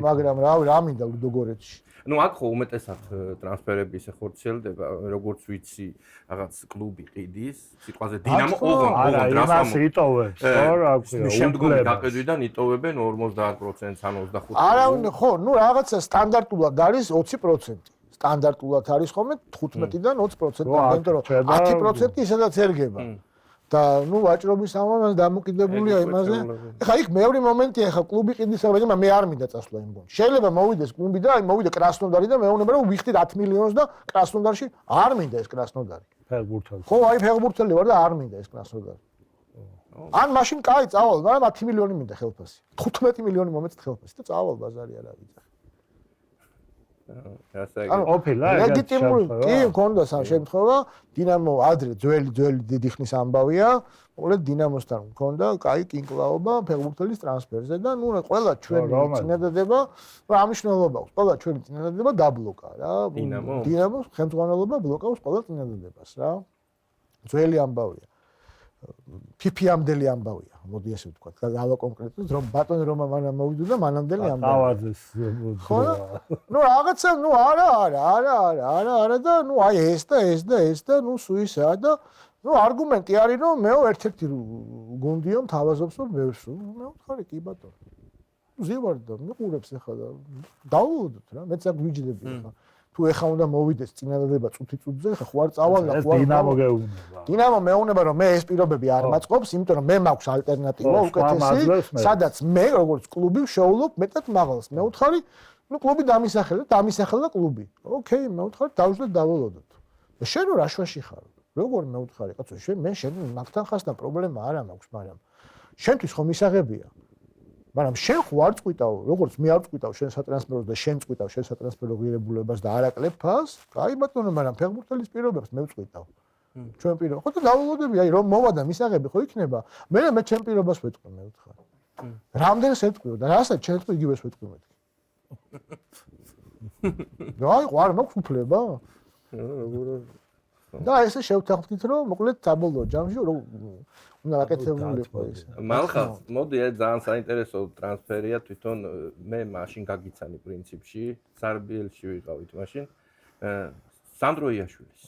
მაგრამ რა მინდა ლუდოგორეცში ну აქ ხო უმეტესად ტრანსფერები ისე ხორციელდება როგორც ვიცი რაღაც კლუბი ყიდის სიტყვაზე დინამო ოღონდ იმას იტოვებს ხო რა ქვია შემდგომი გაყიდვიდან იტოვებენ 50%-ს ან 25%-ს არა ხო ну რაღაცა სტანდარტულად არის 20% სტანდარტულად არის ხოლმე 15-დან 20%-ამდე იმიტომ რომ 10% ისედაც ერგება და ნუ ვაჭრობის ამას დამოკიდებულია იმაზე. ეხლა იქ მეორე მომენტია, ეხლა კლუბი ყიდის ამაზე, მე არ მინდა წასვლა იმ გუნდში. შეიძლება მოვიდეს კლუბი და აი მოვიდე კრასნოდარი და მეუბნება რომ ვიხდით 10 მილიონს და კრასნოდარში არ მინდა ეს კრასნოდარი. ფეხბურთელი. ხო, აი ფეხბურთელი ვარ და არ მინდა ეს კრასნოდარი. ან მაშინ კაი წავალ, მაგრამ 10 მილიონი მინდა ხელფასი. 15 მილიონი მომეწეთ ხელფასი და წავალ ბაზარი არა ვიცი. ლეგიტიმური კი მქონდა სამ შემთხვევა დინამო ადრე ძველი დიდი ხნის ამბავია მოკლედ დინამოსთან მქონდა კაი კინკლაობა ფეხბურთელის ტრანსფერზე და ნუ ყველა ჩვენი წინადადება რა მნიშვნელობა აქვს ყველა ჩვენი წინადადება დაბლოკა რა დინამოს ხელმძღვანელობა ბლოკავს ყველა წინადადებას რა ძველი ამბავია ფიფიამდელი ამბავია მოდი ასე ვთქვა გავა კონკრეტულად რომ ბატონი რომა მანამ მოვიდო და მანამდელი ამბავია დავაძეს ხო ნუ რაღაცა ნუ არა და ნუ აი ეს და ნუ სუისა და ნუ არგუმენტი არის რომ მეო ერთ-ერთი გუნდიო მთავაზობს რომ ბევრს მე ვთქარი კი ბატონო ზივარ და მიყურებს ახლა და დაულოდოთ რა მეც აქ ვიჯდები ახლა თუ ეხა უნდა მოვიდეს წინადადება წუთი-წუთზე, ხა ხო არ წავალ და ხო არ დინამო გეუბნება. დინამო მეუბნება რომ მე ეს პირობები არ მაწყობს, იმიტომ რომ მე მაქვს ალტერნატივა უკეთესი, სადაც მე როგორც კლუბი ვშოულობ მეტად მაღალს. მე ვთხარი, ნუ კლუბი დამისახელა კლუბი. ოკეი, მე ვთხარი დავждეთ დაველოდოთ. და შენ რა შვაში ხარ? როგორ მე ვთხარი, კაცო, შენ მაგთან ხასთან პრობლემა არ მაქვს, მაგრამ შენთვის ხომ ისაღებია. მაგრამ შენ ხო არ წყვიტავ, როგორც მე არ წყვიტავ შენ სატრანსფეროს და შენ წყვიტავ შენ სატრანსფერო ღირებულებას და არაკლებ ფას, აი ბატონო, მაგრამ ფეხბურთელის პირობებს მე ვწყვიტავ. ჩვენ პირობა. ხო და დაველოდები, აი რომ მოვა და მისაღები ხო იქნება. მე ჩემ პირობას ვეთქვი, მე ვთხარ. რამდენს ეთქვიო და რასაც შენ თქვი იგივეს ვეთქვი მეთქი. აი, არ მაქვს უფლება? და ესე შევთანხმდით რომ მოკლედ საბოლოო ჯამში რომ უნდა აკეთებული იყო ეს. მალხას, მოდი ეს ძალიან საინტერესო ტრანსფერია თვითონ მე მაშინ გაგიცანი პრინციპში, სარბიელში ვიყავით მაშინ. სანდრო იაშვილის.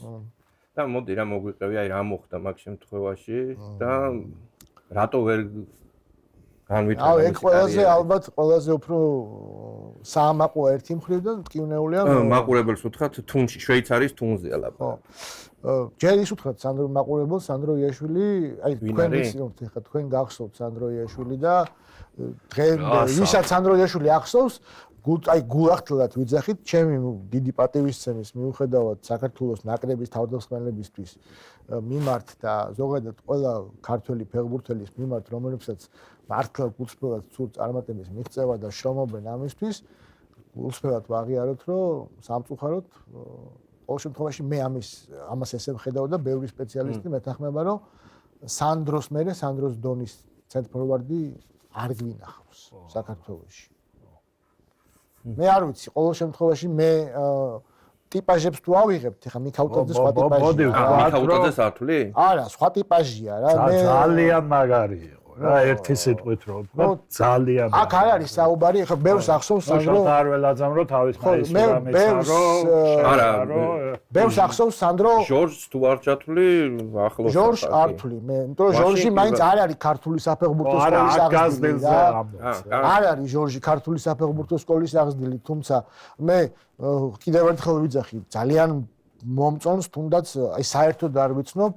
და მოდი რა მოგვიყევი, აი რა მოხდა მაგ შემთხვევაში და რატო ვერ განვითარდა ეს ყველაზე ალბათ ყველაზე უფრო საამაყო ერთი მხრივ და მტკივნეულია მაყურებელს უთხრათ თუნში, შვეიცარიის თუნზეა ლაპარაკი. ჯერ ის უთხრათ სანდრო მაყურებელს, სანდრო იაშვილი, აი თქვენ ისინოთ ხა თქვენ გახსოვთ სანდრო იაშვილი და დღეს ვისაც სანდრო იაშვილი ახსოვს, აი გულახდილად ვიძახით, ჩემი დიდი პატივისცემის მიუხედავად საქართველოს ნაკრების თავდამსხმელებისთვის მიმართ და ზოგადად ყველა ქართველი ფეხბურთელის მიმართ, რომელებსაც მართლა გულწრფელად სურთ წარმატების მიღწევა და შრომობენ ამისთვის, გულწრფელად ვაღიაროთ, რომ სამწუხაროდ ყოველ შემთხვევაში მე ამას ესე ვხედავ და ბევრი სპეციალისტი მეთანხმება, რომ სანდროს დონის ცენტრფორვარდი არ გვინახავს საქართველოში. მე არ ვიცი, ყოველ შემთხვევაში მე ტიპაჟებს თუ ავიღებთ, ხა მიქაუტაძე სხვა ტიპაჟია. მიქაუტაძე სართული? არა, სხვა ტიპაჟია რა. მე ძალიან მაგარი იყო რა, ერთი სიტყვით რომ ვთქვა, ძალიან. აქ არ არის საუბარი, ხა ბევრს ახსოვს სანდრო. არ ველაძამრო თავის მაისურამეცარო. არა, ბევრს ახსოვს სანდრო. ჟორჟს თუ არ ჩათვლი, ახლოს. ჟორჟ ართული, მე, იმიტომ რომ ჟორჟი მაინც არ არის ქართული საფეხბურთო სკოლის აღზრდილი. არ არის ჟორჟი ქართული საფეხბურთო სკოლის აღზრდილი, თუმცა მე კიდევ ერთხელ ვიძახი, ძალიან მომწონს, თუნდაც აი საერთოდ არ ვიცნობ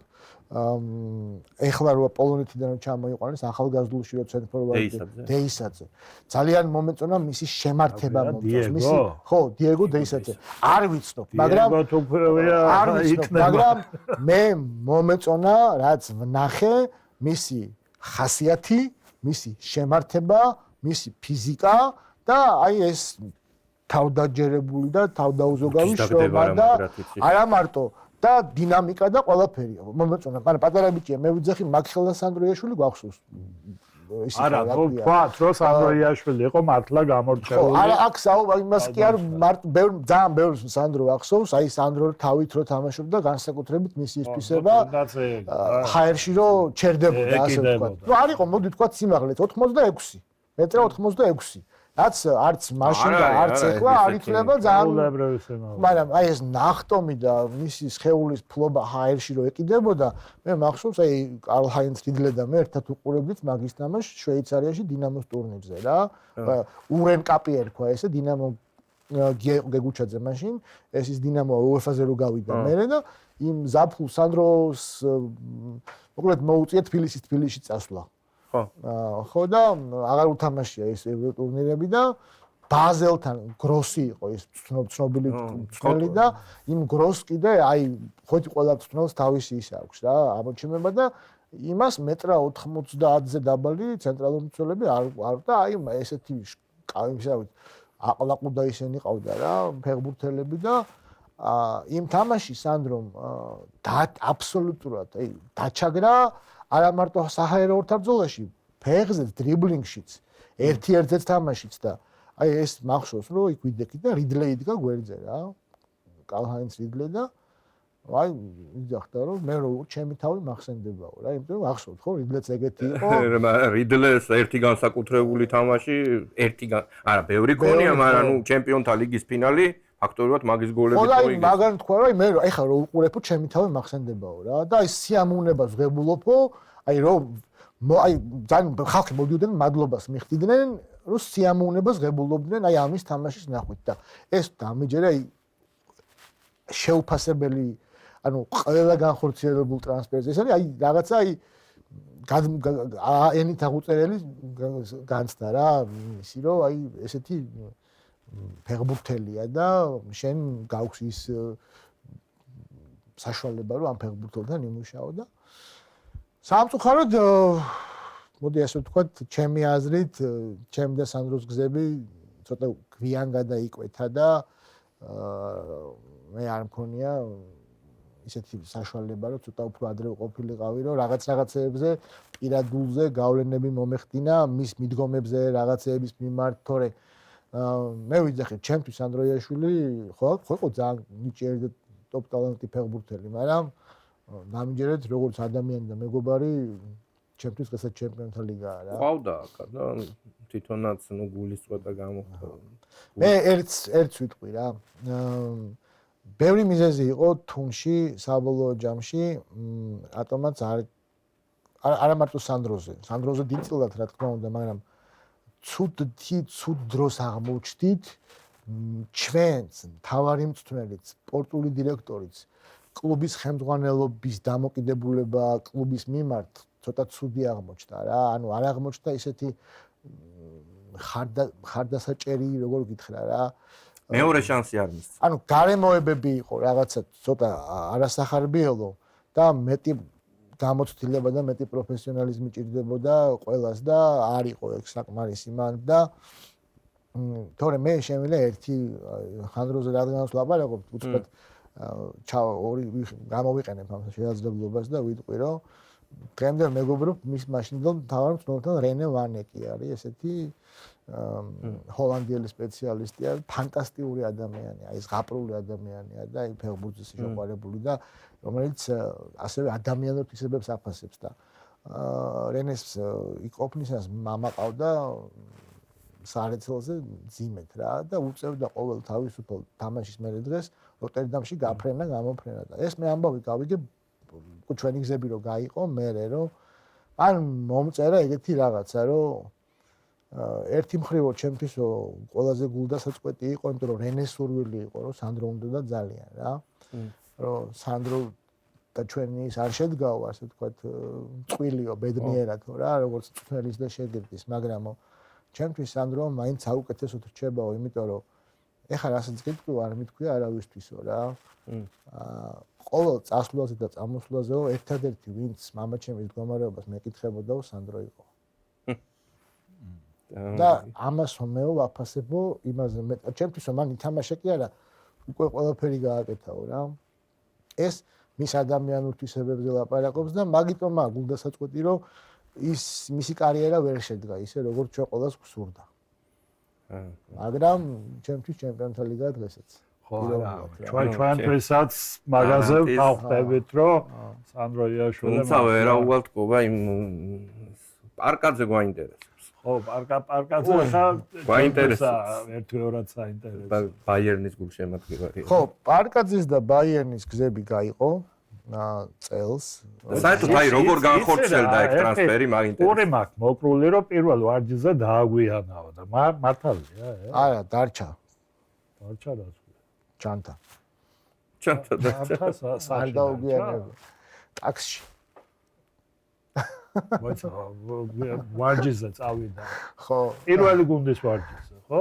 ეხლა რა პოლონეთიდან ჩამოიყვანეს ახალგაზრდულში რო ცენტრფორვარდი დეისაძე. ძალიან მომეწონა მისი შემართება მომწონს, მისი ხო, დიეგო დეისაძე. არ ვიცნობ, მაგრამ მაგრამ მე მომეწონა, რაც ვნახე, მისი ხასიათი, მისი შემართება, მისი ფიზიკა და აი ეს თავდაჯერებული და თავდაუზოგავი შრომა და არა მარტო და დინამიკა და ყველაფერი. მომეწონა, მაგრამ პატარა ბიჭია, მე ვიძახი მაგხელა სანდრო იაშვილი გვახსოვს. არა, თქვათ, რომ სანდრო იაშვილი იყო მართლა გამორჩეული. არა, აქ იმას კი არ ძალიან ბევრ სანდრო ახსოვს, აი სანდრო თავით რო თამაშობდა, განსაკუთრებით მისი ის თვისება ჰაერში რო ჩერდებოდა, ასე ვთქვათ. ნუ არ იყო, მოდი ვთქვათ სიმაღლეც 86 მეტრა 86. რაც არც მაშინ და არც ეხლა არ იქნება ძალიან, მაგრამ აი ეს ნახტომი და მისი სხეულის ფლობა ჰაერში რო ეკიდებოდა, მე მახსოვს აი კარლ ჰაინც რიდლე და მე ერთად უყურებდით მაგის თამაშს შვეიცარიაში დინამოს ტურნირზე რა. ურენ კაპი ერქვა ესე დინამო გეგუჩაძე მაშინ, ეს ის დინამო უეფაზე რო გავიდა მერე და იმ ზაფხულ სანდროს მოკლედ მოუწია თბილისში წასვლა. ხო და აღარ უთამაშია ეს ევროტურნირები და ბაზელთან გროსი იყო ეს ცნობილი მწვრთნელი და იმ გროს კიდე აი ხოთი ყველა მწვრთნელს თავისი ის აქვს რა ამოჩემება და იმას მეტრა 90-ზე დაბალი ცენტრალური მცველები არ და აი ესეთი კავისავით აყლაყუდა ისინი ყავდა რა ფეხბურთელები და იმ თამაში სანდრომ აბსოლუტურად აი დაჩაგრა არა მარტო საჰაერო ორთაბრძოლაში, ფეხზე, დრიბლინგშიც, ერთ-ერთზეც თამაშიც და აი ეს მახსოვს, რომ იქ ვიდექით და რიდლე იდგა გვერდზე რა. კარლ ჰაინც რიდლე და აი ვიძახდა რომ მე რო ჩემი თავი მახსენდებაო რა, იმიტომ რომ ახსოვთ ხო რიდლეც ეგეთი იყო. რიდლეს ერთი განსაკუთრებული თამაში, არა, ბევრი გონია, მაგრამ ნუ ჩემპიონთა ლიგის ფინალი ფაქტობრივად მაგის გოლები იყო. აი მაგან თქვა რომ მე ეხლა რო უყურებო ჩემი თავი მახსენდებაო რა და აი სიამოვნებას ვღებულობო, აი რომ აი ძალიან ხალხი მოდიოდნენ მადლობას მიხდიდნენ, რომ სიამოვნებას ღებულობდნენ აი ამის თამაშის ნახვით და ეს დამეჯერა აი შეუფასებელი, ანუ ყველა განხორციელებულ ტრანსფერზე. ეს არის აი რაღაცა ენით აღუწერელი განცდა რა, ისი რომ აი ესეთი ფეხბურთელია და შენ გაქვს ის საშუალება რომ ამ ფეხბურთელთან იმუშაო და სამწუხაროდ მოდი ასე ვთქვათ, ჩემი აზრით, ჩემ და სანდროს გზები ცოტა გვიან გადაიკვეთა და მე არ მქონია ისეთი საშუალება, რომ ცოტა უფრო ადრე ყოფილიყავი, რომ რაღაცებზე პირადულზე გავლენები მომეხდინა მის მიდგომებზე რაღაცეების მიმართ, თორე მე ვიძახი, ჩემთვის ანდროიაშვილი ხო იყო ძალიან ნიჭიერი და ტოპ ტალანტი ფეხბურთელი, მაგრამ ნამიჯერად როგორც ადამიანი და მეგობარი ჩემთვის დღესაც ჩემპიონთა ლიგაა რა. ყავდა აქა და თვითონაც ნუ გულისწვევა გამოხდა. მე ერთს ვიტყვი რა. ბევრი მიზეზი იყო თუნში საბოლოო ჯამში რატომაც არა მარტო სანდროზე. სანდროზე დიდწილად რა თქმა უნდა, მაგრამ ცუდ დროს აღმოჩნდით ჩვენც მთავარი მწვრთნელიც, სპორტული დირექტორიც, კლუბის ხელმძღვანელობის დამოკიდებულება კლუბის მიმართ ცოტა ცუდი აღმოჩნდა რა. ანუ არ აღმოჩნდა ისეთი ხარდასაჭერი, როგორ გითხრა რა. მეორე შანსი არ მისცა. ანუ გარემოებები იყო რაღაცა ცოტა არასახარბიელო და მეტი გამოცდილება და მეტი პროფესიონალიზმი ჭირდებოდა ყველას და არ იყო ეგ საკმარისი მან და თორე მე შემიძლია ერთი ხანდროზე რადგანაც ვლაპარაკობთ უცბად ორი გამოვიყენებ ამ შესაძლებლობას და ვიტყვი რომ დღემდე მეგობრობ მის მაშინდელ თავარ მწვრთნელთან რენე ვანეკი არის ესეთი ჰოლანდიელი სპეციალისტია, ფანტასტიკური ადამიანია, ის ზღაპრული ადამიანია და აი ფეხბურთის შეყვარებული და რომელიც ასევე ადამიანურ თვისებებს აფასებს და რენეს იყოფნისას მამა ყავდა სარეცელზე ძიმეთ რა და უწევდა ყოველ თავისუფალ თამაშის მერე დღეს როტერდამში გაფრენა, გამოფრენა და ეს მე ამბავი გავიგე ჩვენი გზები რო გაიყო მერე რომ ან მომწერა ეგეთი რაღაცა რომ ერთი მხრივ ჩემთვის ყველაზე გულდასაწყვეტი იყო, იმიტომ რომ რენეს სურვილი იყო, რომ სანდრო უნდა და ძალიან რა. რომ სანდრო და ჩვენი ის არ შედგაო, ასე ვთქვათ, წვილიო, ბედნიერად რა, როგორც წვრთნელის და შეგირდის, მაგრამ ჩემთვის სანდრო მაინც საუკეთესოდ რჩებაო, იმიტომ რომ ეხლა რასაც გიტყვი, არ მithქვია არავისთვისო რა. ყოველ წასვლაზე და წამოსვლაზეო ერთადერთი ვინც მამაჩემის მდგომარეობას მეკითხებოდაო სანდრო იყო. და ამას მე ვაფასებო იმაზე მე ჩემთვის მან ითამაშა კი არა უკვე ყველაფერი გააკეთაო რა ეს მის ადამიანურ თვისებებზე ლაპარაკობს და მაგიტომ გულდასაწყვეტი რომ ის მისი კარიერა ვერ შედგა ისე როგორც ჩვენ ყველას გვსურდა მაგრამ ჩემთვის ჩემპიონთა ლიგა დღესაც ხო ჩვენთვისაც მაგაზე გავხდებით რომ სანდრო იაშვილი თუმცა ვერაუვალ თქობა იმ პარკაძე გვაინტერესებს ხო, პარკაძე ხა გვაინტერესებს. ერთ-ერთად საინტერესო. ბაიერნის გულშემატკივარია. ხო, პარკაძის და ბაიერნის გზები გაიყო წელს. საერთოდ აი როგორ განხორციელდა ეგ ტრანსფერი მაინტერესებს. ორი მაქვს მოკრული რომ პირველ ვარჯიშზე დააგვიანაო და მართალია, არა, დარჩა. დარჩა რაც. ჩანთა. ჩანთა. არ დაუგვიანებო. ტაქსში. ვარჯიშზე წავიდა. ხო. პირველი გუნდის ვარჯიშზე, ხო?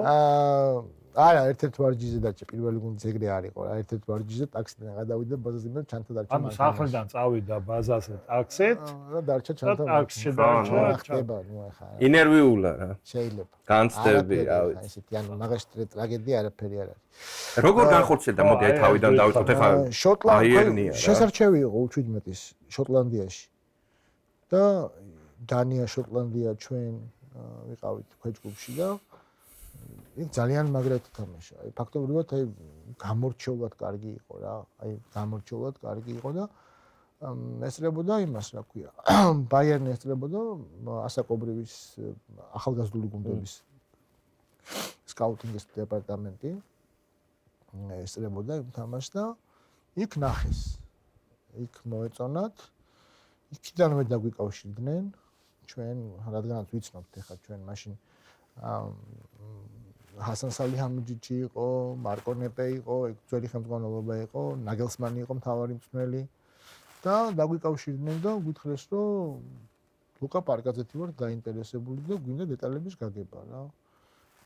არა, ერთ-ერთ ვარჯიშზე დარჩა, პირველი გუნდის ეგრე არ იყო რა, ერთ-ერთ ვარჯიშზე ტაქსიდან გადავიდა ბაზაზე და ჩანთა დარჩა. ანუ სახლიდან წავიდა ბაზაზე ტაქსით და დარჩა ჩანთა. ტაქსში დარჩა. ხდება, ნუ ახლა. ინერვიულა რა. შეიძლება. განცდები, რა ვიცი. ესეთი ანუ მაგაში ტრაგედია არაფერი არ არის. როგორ განხორციელდა მოდი აი თავიდან დავიწყოთ ახლა ბაიერნია რა. შესარჩევი იყო უჩვიდმეტის შოტლანდიაში. და დანია, შოტლანდია ჩვენ ვიყავით ქვეჯგუფში და იქ ძალიან მაგრად თამაშა. აი ფაქტობრივად აი გამორჩეულად კარგი იყო რა. აი გამორჩეულად კარგი იყო და ესწრებოდა იმას, რა ქვია. ბაიერნი ესწრებოდა ასაკობრივის ახალგაზრდული გუნდების სკაუტინგის დეპარტამენტი. ესწრებოდა იმ თამაშს და იქ ნახეს. იქ მოეწონათ იქიდანვე დაგვიკავშირდნენ ჩვენ რადგანაც ვიცნობთ ახლა ჩვენ მაშინ ჰასან სალihamidzici იყო, მარკო ნეპე იყო, ეგ ძველი ხელმძღვანელობა იყო, ნაგელსმანი იყო მთავარი მწვრთნელი და დაგვიკავშირდნენ და გითხრეს, რომ ლუკა პარკაძეთი ვარ დაინტერესებული და გვინდა დეტალების გაგება რა.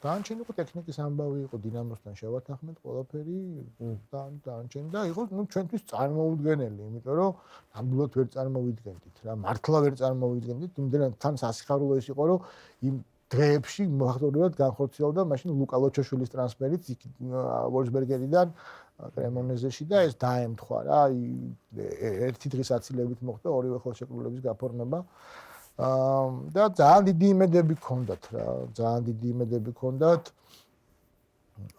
დაანჩენი იყო ტექნიკის ამბავი იყო დინამოსთან შევათანხმეთ ყველაფერი და დაანჩენი და იყო ჩვენთვის წარმოუდგენელი, იმიტომ რომ ნამდვილად ვერ წარმოვიდგენდით რა, მართლა ვერ წარმოვიდგენდით, იმდენად თან სასიხარულო ის იყო, რომ იმ დღეებში ფაქტობრივად განხორციელდა მაშინ ლუკა ლოჩაშვილის ტრანსფერით ვოლსბერგერიდან კრემონეზეში და ეს დაემთხვა რა, ერთი დღის აცილებით მოხდა ორივე ხელშეკრულების გაფორმება. და ძალიან დიდი იმედები გქონდათ რა, ძალიან დიდი იმედები გქონდათ.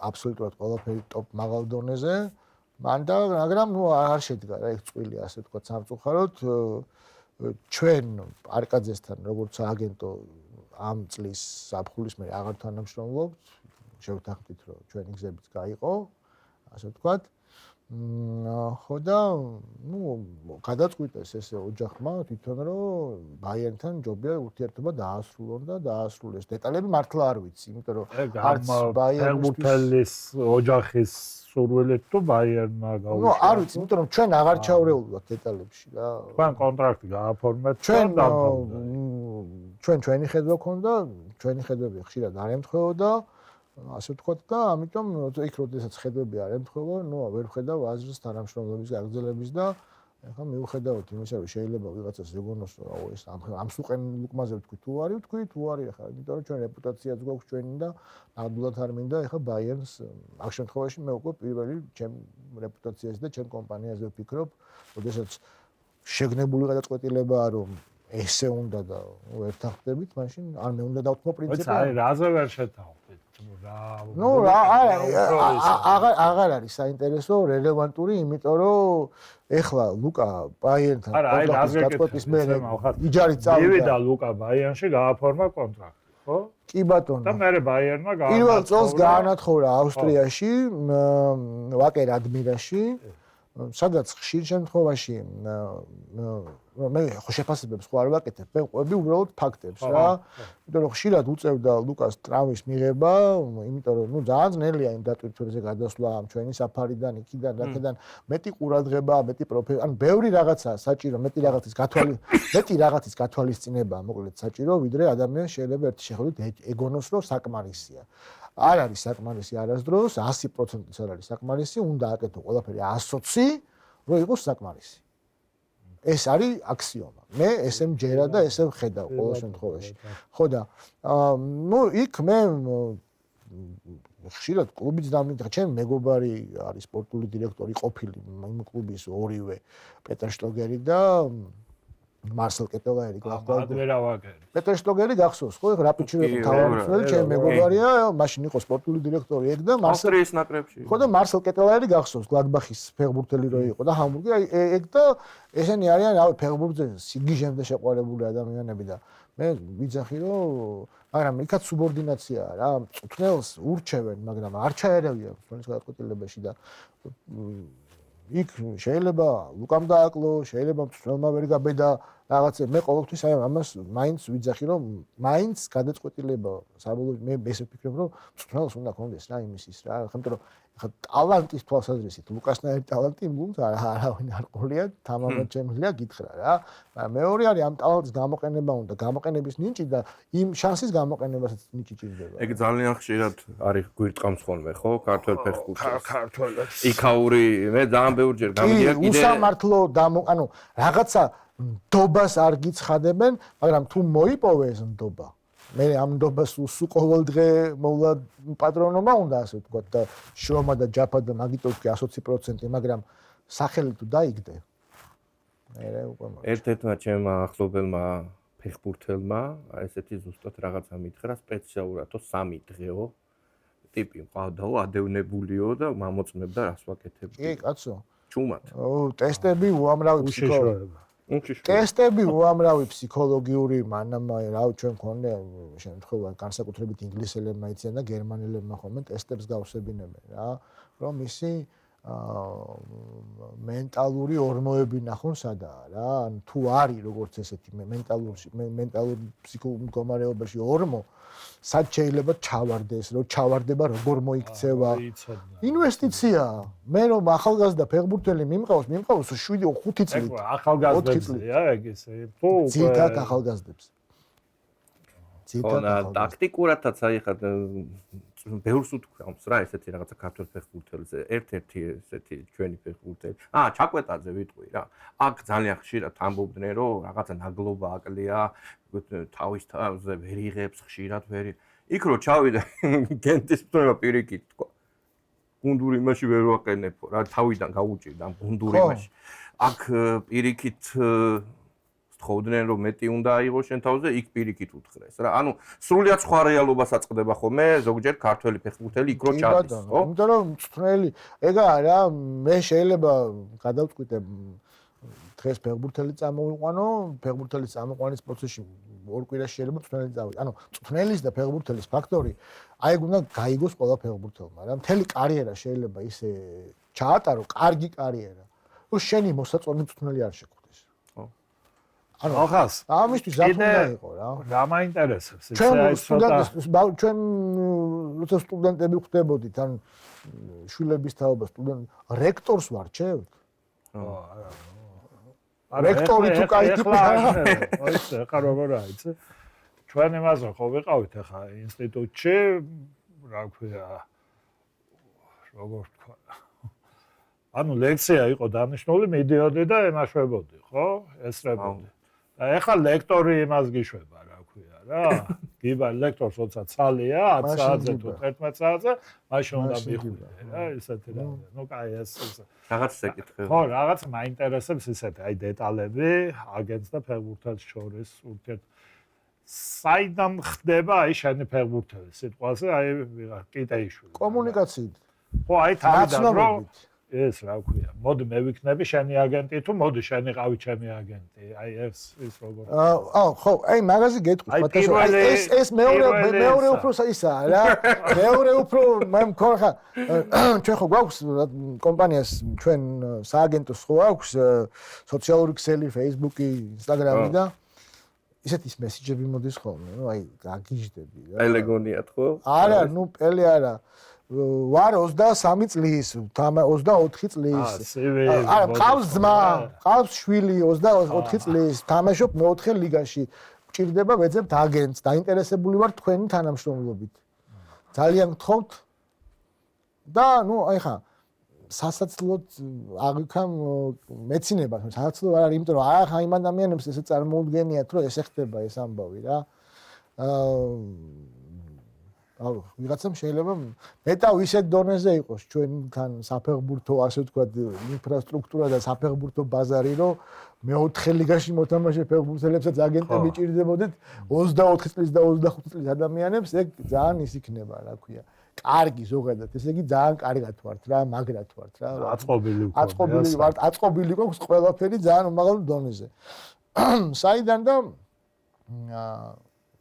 აბსოლუტურად ყველაფერი ტოპ მაღალ დონეზე. მაგრამ არ შედგა რა, ეგ წვილი ასე თქვა სამწუხაროდ. ჩვენ პარკაძესთან როგორც აგენტო ამ წლის ზაფხულის მე აღარ თანამშრომლობთ. შევთანხმდით რომ ჩვენი გზებიც გაიყო, ასე ვთქვათ. ხო და გადაწყვიტეს ესე ოჯახმა თვითონ რომ ბაიერნთან ჯობია ურთიერთობა დაასრულონ და დაასრულეს. დეტალები მართლა არ ვიცი, იმიტომ რომ არც ფეხბურთელის ოჯახის სურვილით თუ ბაიერნმა გაუშვათ. არ ვიცი, იმიტომ რომ ჩვენ აღარ ჩავრეულვართ დეტალებში რა. თქვენ კონტრაქტი გააფორმეთ და ჩვენი ხედვა ქონდა, ჩვენი ხედვები ხშირად არ ემთხვეოდა. ასე ვთქვათ და ამიტომ იქ როდესაც ხედვები არ ემთხვევა, ვერ ვხედავ აზრს თანამშრომლობის გაგრძელების და ეხლა მივხედავთ იმისა, რომ შეიძლება ვიღაცას ეგონოს, რომ ეს ამ სუყენ ლუკმაზე ვთქვი თუ არის, ვთქვი თუ არის ახლა, იმიტომ რომ ჩვენ რეპუტაციაც გვაქვს ჩვენი და ნამდვილად არ მინდა ეხლა ბაიერნს ამ შემთხვევაში მე უკვე პირველი ჩემ რეპუტაციაზე და ჩემ კომპანიაზე ვფიქრობ, როდესაც შეგნებული გადაწყვეტილებაა რომ ესე უნდა და ერთახდებით, მაშინ არ მე უნდა დავთმო პრინციპი. აი, რაზე ვერ შეთანხმდით? აღარ არის საინტერესო, რელევანტური, იმიტომ რომ ეხლა ლუკა ბაიერნთან კონტრაქტის გაწყვეტის მერე იჯარით წავიდა. მივიდა ლუკა ბაიერნში, გააფორმა კონტრაქტი, ხო? კი ბატონო. და მერე ბაიერნმა პირველ წელს გაანათხოვა ავსტრიაში, ვაკერ ადმირაში, სადაც ხშირ შემთხვევაში მე ხო შეფასებებს ხო არ ვაკეთებ, მე ყვები უბრალოდ ფაქტებს რა. იმიტომ რომ ხშირად უწევდა ლუკას ტრავმის მიღება, იმიტომ რომ ძალიან ძნელია იმ დატვირთვებზე გადასვლა ამ ჩვენი საფარიდან, იქიდან, რაკედან მეტი ყურადღება, მეტი ანუ ბევრი რაღაცაა საჭირო, მეტი რაღაცის გათვალისწინება, მოკლედ საჭირო, ვიდრე ადამიანს შეიძლება ერთი შეხედვით ეგონოს, რომ საკმარისია. არ არის საკმარისი არასდროს, 100%-იც არ არის საკმარისი, უნდა აკეთო ყველაფერი 120, რომ იყოს საკმარისი. ეს არის აქსიომა. მე ესე მჯერა და ესე ვხედავ ყოველ შემთხვევაში. ხო და იქ მე ხშირად კლუბიც დამიდრა, ჩემი მეგობარი არის სპორტული დირექტორი ყოფილი იმ კლუბის ორივე, პეტერ შტოგერი და მარსელ კეტელაერი გახლავთ. პეტერ შტოგერი გახსოვს, ხო, რაპიჩი თავმჯდომარე, ჩემი მეგობარია, მაშინ იყო სპორტული დირექტორი ეგ და მარსელის ნაკრებში. ხო და მარსელ კეტელაერი გახსოვს, გლადბახის ფეხბურთელი რო იყო და ჰამბურგი, ეგ და ესენი არიან, რავი, ფეხბურთზე სიგიჟემდე შეყვარებული ადამიანები და მე ვიძახი რომ მაგრამ იქაც სუბორდინაციაა რა, მწვრთნელს ურჩევენ, მაგრამ არ ჩაერევიან მწვრთნელის გადაწყვეტილებაში და იქ შეიძლება ლუკამ დააკლო, შეიძლება მწვრთნელმა ვერ გაბედა რაღაცა. მე ყოველთვის აი ამას მაინც ვიძახი რომ მაინც გადაწყვეტილება საბოლოოდ მე ესე ვფიქრობ რომ მწვრთნელს უნდა კონდეს რა იმისის რა, ხომ რომ ხა ტალანტის თვალსაზრისით ლუკასნაირი ტალანტი იმლუნს არავინ არ ყოლია, თამამად შემიძლია გითხრა რა. მეორე არის ამ ტალანტის გამოყენება უნდა, გამოყენების ნიჭი და იმ შანსის გამოყენებასაც ნიჭი ჭირდება. ეგ ძალიან ხშირად არის გვირტყამს ხოლმე, ხო, ქართველ ფეხბურთელს. ქართველებს. იქაური, მე ძალიან ბევრჯერ გამიგია კიდე უსამართლო ანუ რაღაცა ნდობას არ გიცხადებენ, მაგრამ თუ მოიპოვე ეს ნდობა, მე ამ ნდობას სულ ყოველ დღე მოვლა პატრონობა უნდა ასე ვთქვათ და შრომა და ჯაფა და მაგიტო ვქი 120%, მაგრამ სახელი თუ დაიგდე. მე უკვე ერთ-ერთმა ჩემმა ახლობელმა ფეხბურთელმა ესეთი ზუსტად რაღაცა მითხრა სპეციალურადო 3 დღეო ტიპი მყავდაო, ადევნებულიო და მამოწმებდა რას ვაკეთებდი. კი, კაცო. ჩუმად. ტესტები უამრავი უშიშროება. ტესტები უამრავი ფსიქოლოგიური მანამა რა ჩვენ მქონე შემთხვევა განსაკუთრებით ინგლისელებმა იციან და გერმანელებმა ხოლმე ტესტებს გავსებინებენ რა რომ ისი მენტალური ორმოები ნახონ სადაა რა. ან თუ არის როგორც ესეთი მენტალურ ფსიქომგომარეობაში ორმო, სად შეიძლება ჩავარდეს, რომ ჩავარდება როგორ მოიქცევა. ინვესტიციაა. მე რომ ახალგაზრდა ფეხბურთელი მიმყავს 7-5 წლით. ახალგაზრდებია ეგ ესე. თუ ძირითადად ახალგაზრდებს. ტაქტიკურადაც აი ხა ბევრს უთქვამს რა ესეთი რაღაცა ქართულ ფეხბურთელზე ერთ-ერთი ესეთი ჩვენი ფეხბურთელი ჩაკვეტაძე ვიტყვი რა აქ ძალიან ხშირად ამბობდნენ რომ რაღაცა ნაგლობა აკლია თავის თავზე ვერ იღებს ხშირად ვერ იქ რო ჩავიდა გენტის პროვა პირიქით თქვა გუნდური იმაში ვერ ვაყენებო რა თავიდან გაუჭირდა ამ გუნდური იმაში აქ პირიქით ხოვდნენ რომ მეტი უნდა აიღო შენ თავზე იქ პირიქით უთხრეს რა ანუ სრულიად სხვა რეალობას აწყდება ხოლმე ზოგჯერ ქართველი ფეხბურთელი იქ რო ჩადის ხო იმიტომ რომ მწვრთნელი ეგაა რა მე შეიძლება გადავწყვიტე დღეს ფეხბურთელი წამოვიყვანო ფეხბურთელის წამოყვანის პროცესში ორ კვირაში შეიძლება მწვრთნელი წავიდე ანუ მწვრთნელის და ფეხბურთელის ფაქტორი აი უნდა გაიგოს ყველა ფეხბურთელმა რა მთელი კარიერა შეიძლება ისე ჩაატარო კარგი კარიერა რომ შენი მოსაწონი მწვრთნელი არ შეგვ ანუ ახას ამისთვის ზაფხულდა იყო რა. რა მაინტერესებს ისე აი ჩვენ როცა სტუდენტები ხდებოდით ან შვილების თაობა რექტორს ვარჩევთ? რექტორი თუ კაი ტიპი აი ეს ხა როგორ არის ჩვენ იმაზე ხო ვიყავით ახლა ინსტიტუტში რა ქვია როგორ თქვა ანუ ლექცია იყო დანიშნული მიდიოდი და ემაშვებოდი ხო ესწრებოდი და ეხლა ლექტორი იმას გიშვება რა ქვია რა გიბა ლექტორს როცა ცალია 10 საათზე თუ 11 საათზე მაშინ უნდა მიხვიდე რა ესეთი რა ნუ კაი ეს რაღაც საკითხი ხო რაღაც მაინტერესებს ისეთი აი დეტალები აგენტს და ფეხბურთელს შორის ურთიერთ საიდან ხდება აი შენი ფეხბურთელი სიტყვაზე აი ვიღა კიტეიშვილი კომუნიკაციით ხო აი თავიდან რომ ეს რა ქვია მოდი მე ვიქნები შენი აგენტი თუ მოდი შენი ყავი ჩემი აგენტი აი ეს როგორ ხო აი მაგაზე გეტყვი ეს მეორე უფრო ისაა რა მეორე უფრო მე მქონდა ხა ჩვენ ხო გვაქვს კომპანიას ჩვენ სააგენტოს ხო აქვს სოციალური ქსელი Facebook-ი Instagram-ი და ისეთი მესიჯები მოდის ხოლმე ნუ აი გაგიჟდები რა ელეგონიათ ხო არა ნუ პელი არა ვარ 23 წლის, 24 წლის. არა, ყავს ძმა, ყავს შვილი 24 წლის, თამაშობ მეოთხე ლიგაში. მჭირდება ვეძებთ აგენტს, დაინტერესებული ვარ თქვენი თანამშრომლობით. ძალიან გთხოვთ. და ნუ აი ხა სასაცილოდ აღიქამ მეცინება, სასაცილო არ არის, იმიტომ რომ ახლა იმ ადამიანებს ესე წარმოუდგენიათ, რომ ესე ხდება ეს ამბავი რა. აუ ვიღაცამ შეიძლება მეტავ ისეთ დონეზე იყოს ჩვენთან საფეხბურთო ასე ვთქვათ ინფრასტრუქტურა და საფეხბურთო ბაზარი რომ მეოთხე ლიგაში მოთამაშე ფეხბურთელებსაც აგენტები ჭირდებოდეთ 24 წლის და 25 წლის ადამიანებს ეგ ძალიან ის იქნება რა ქვია კარგი ზოგადად ესე იგი ძალიან კარგად ვართ რა მაგრად ვართ რა აწყობილი გვაქვს ყველაფერი ძალიან უმაღლეს დონეზე საიდან და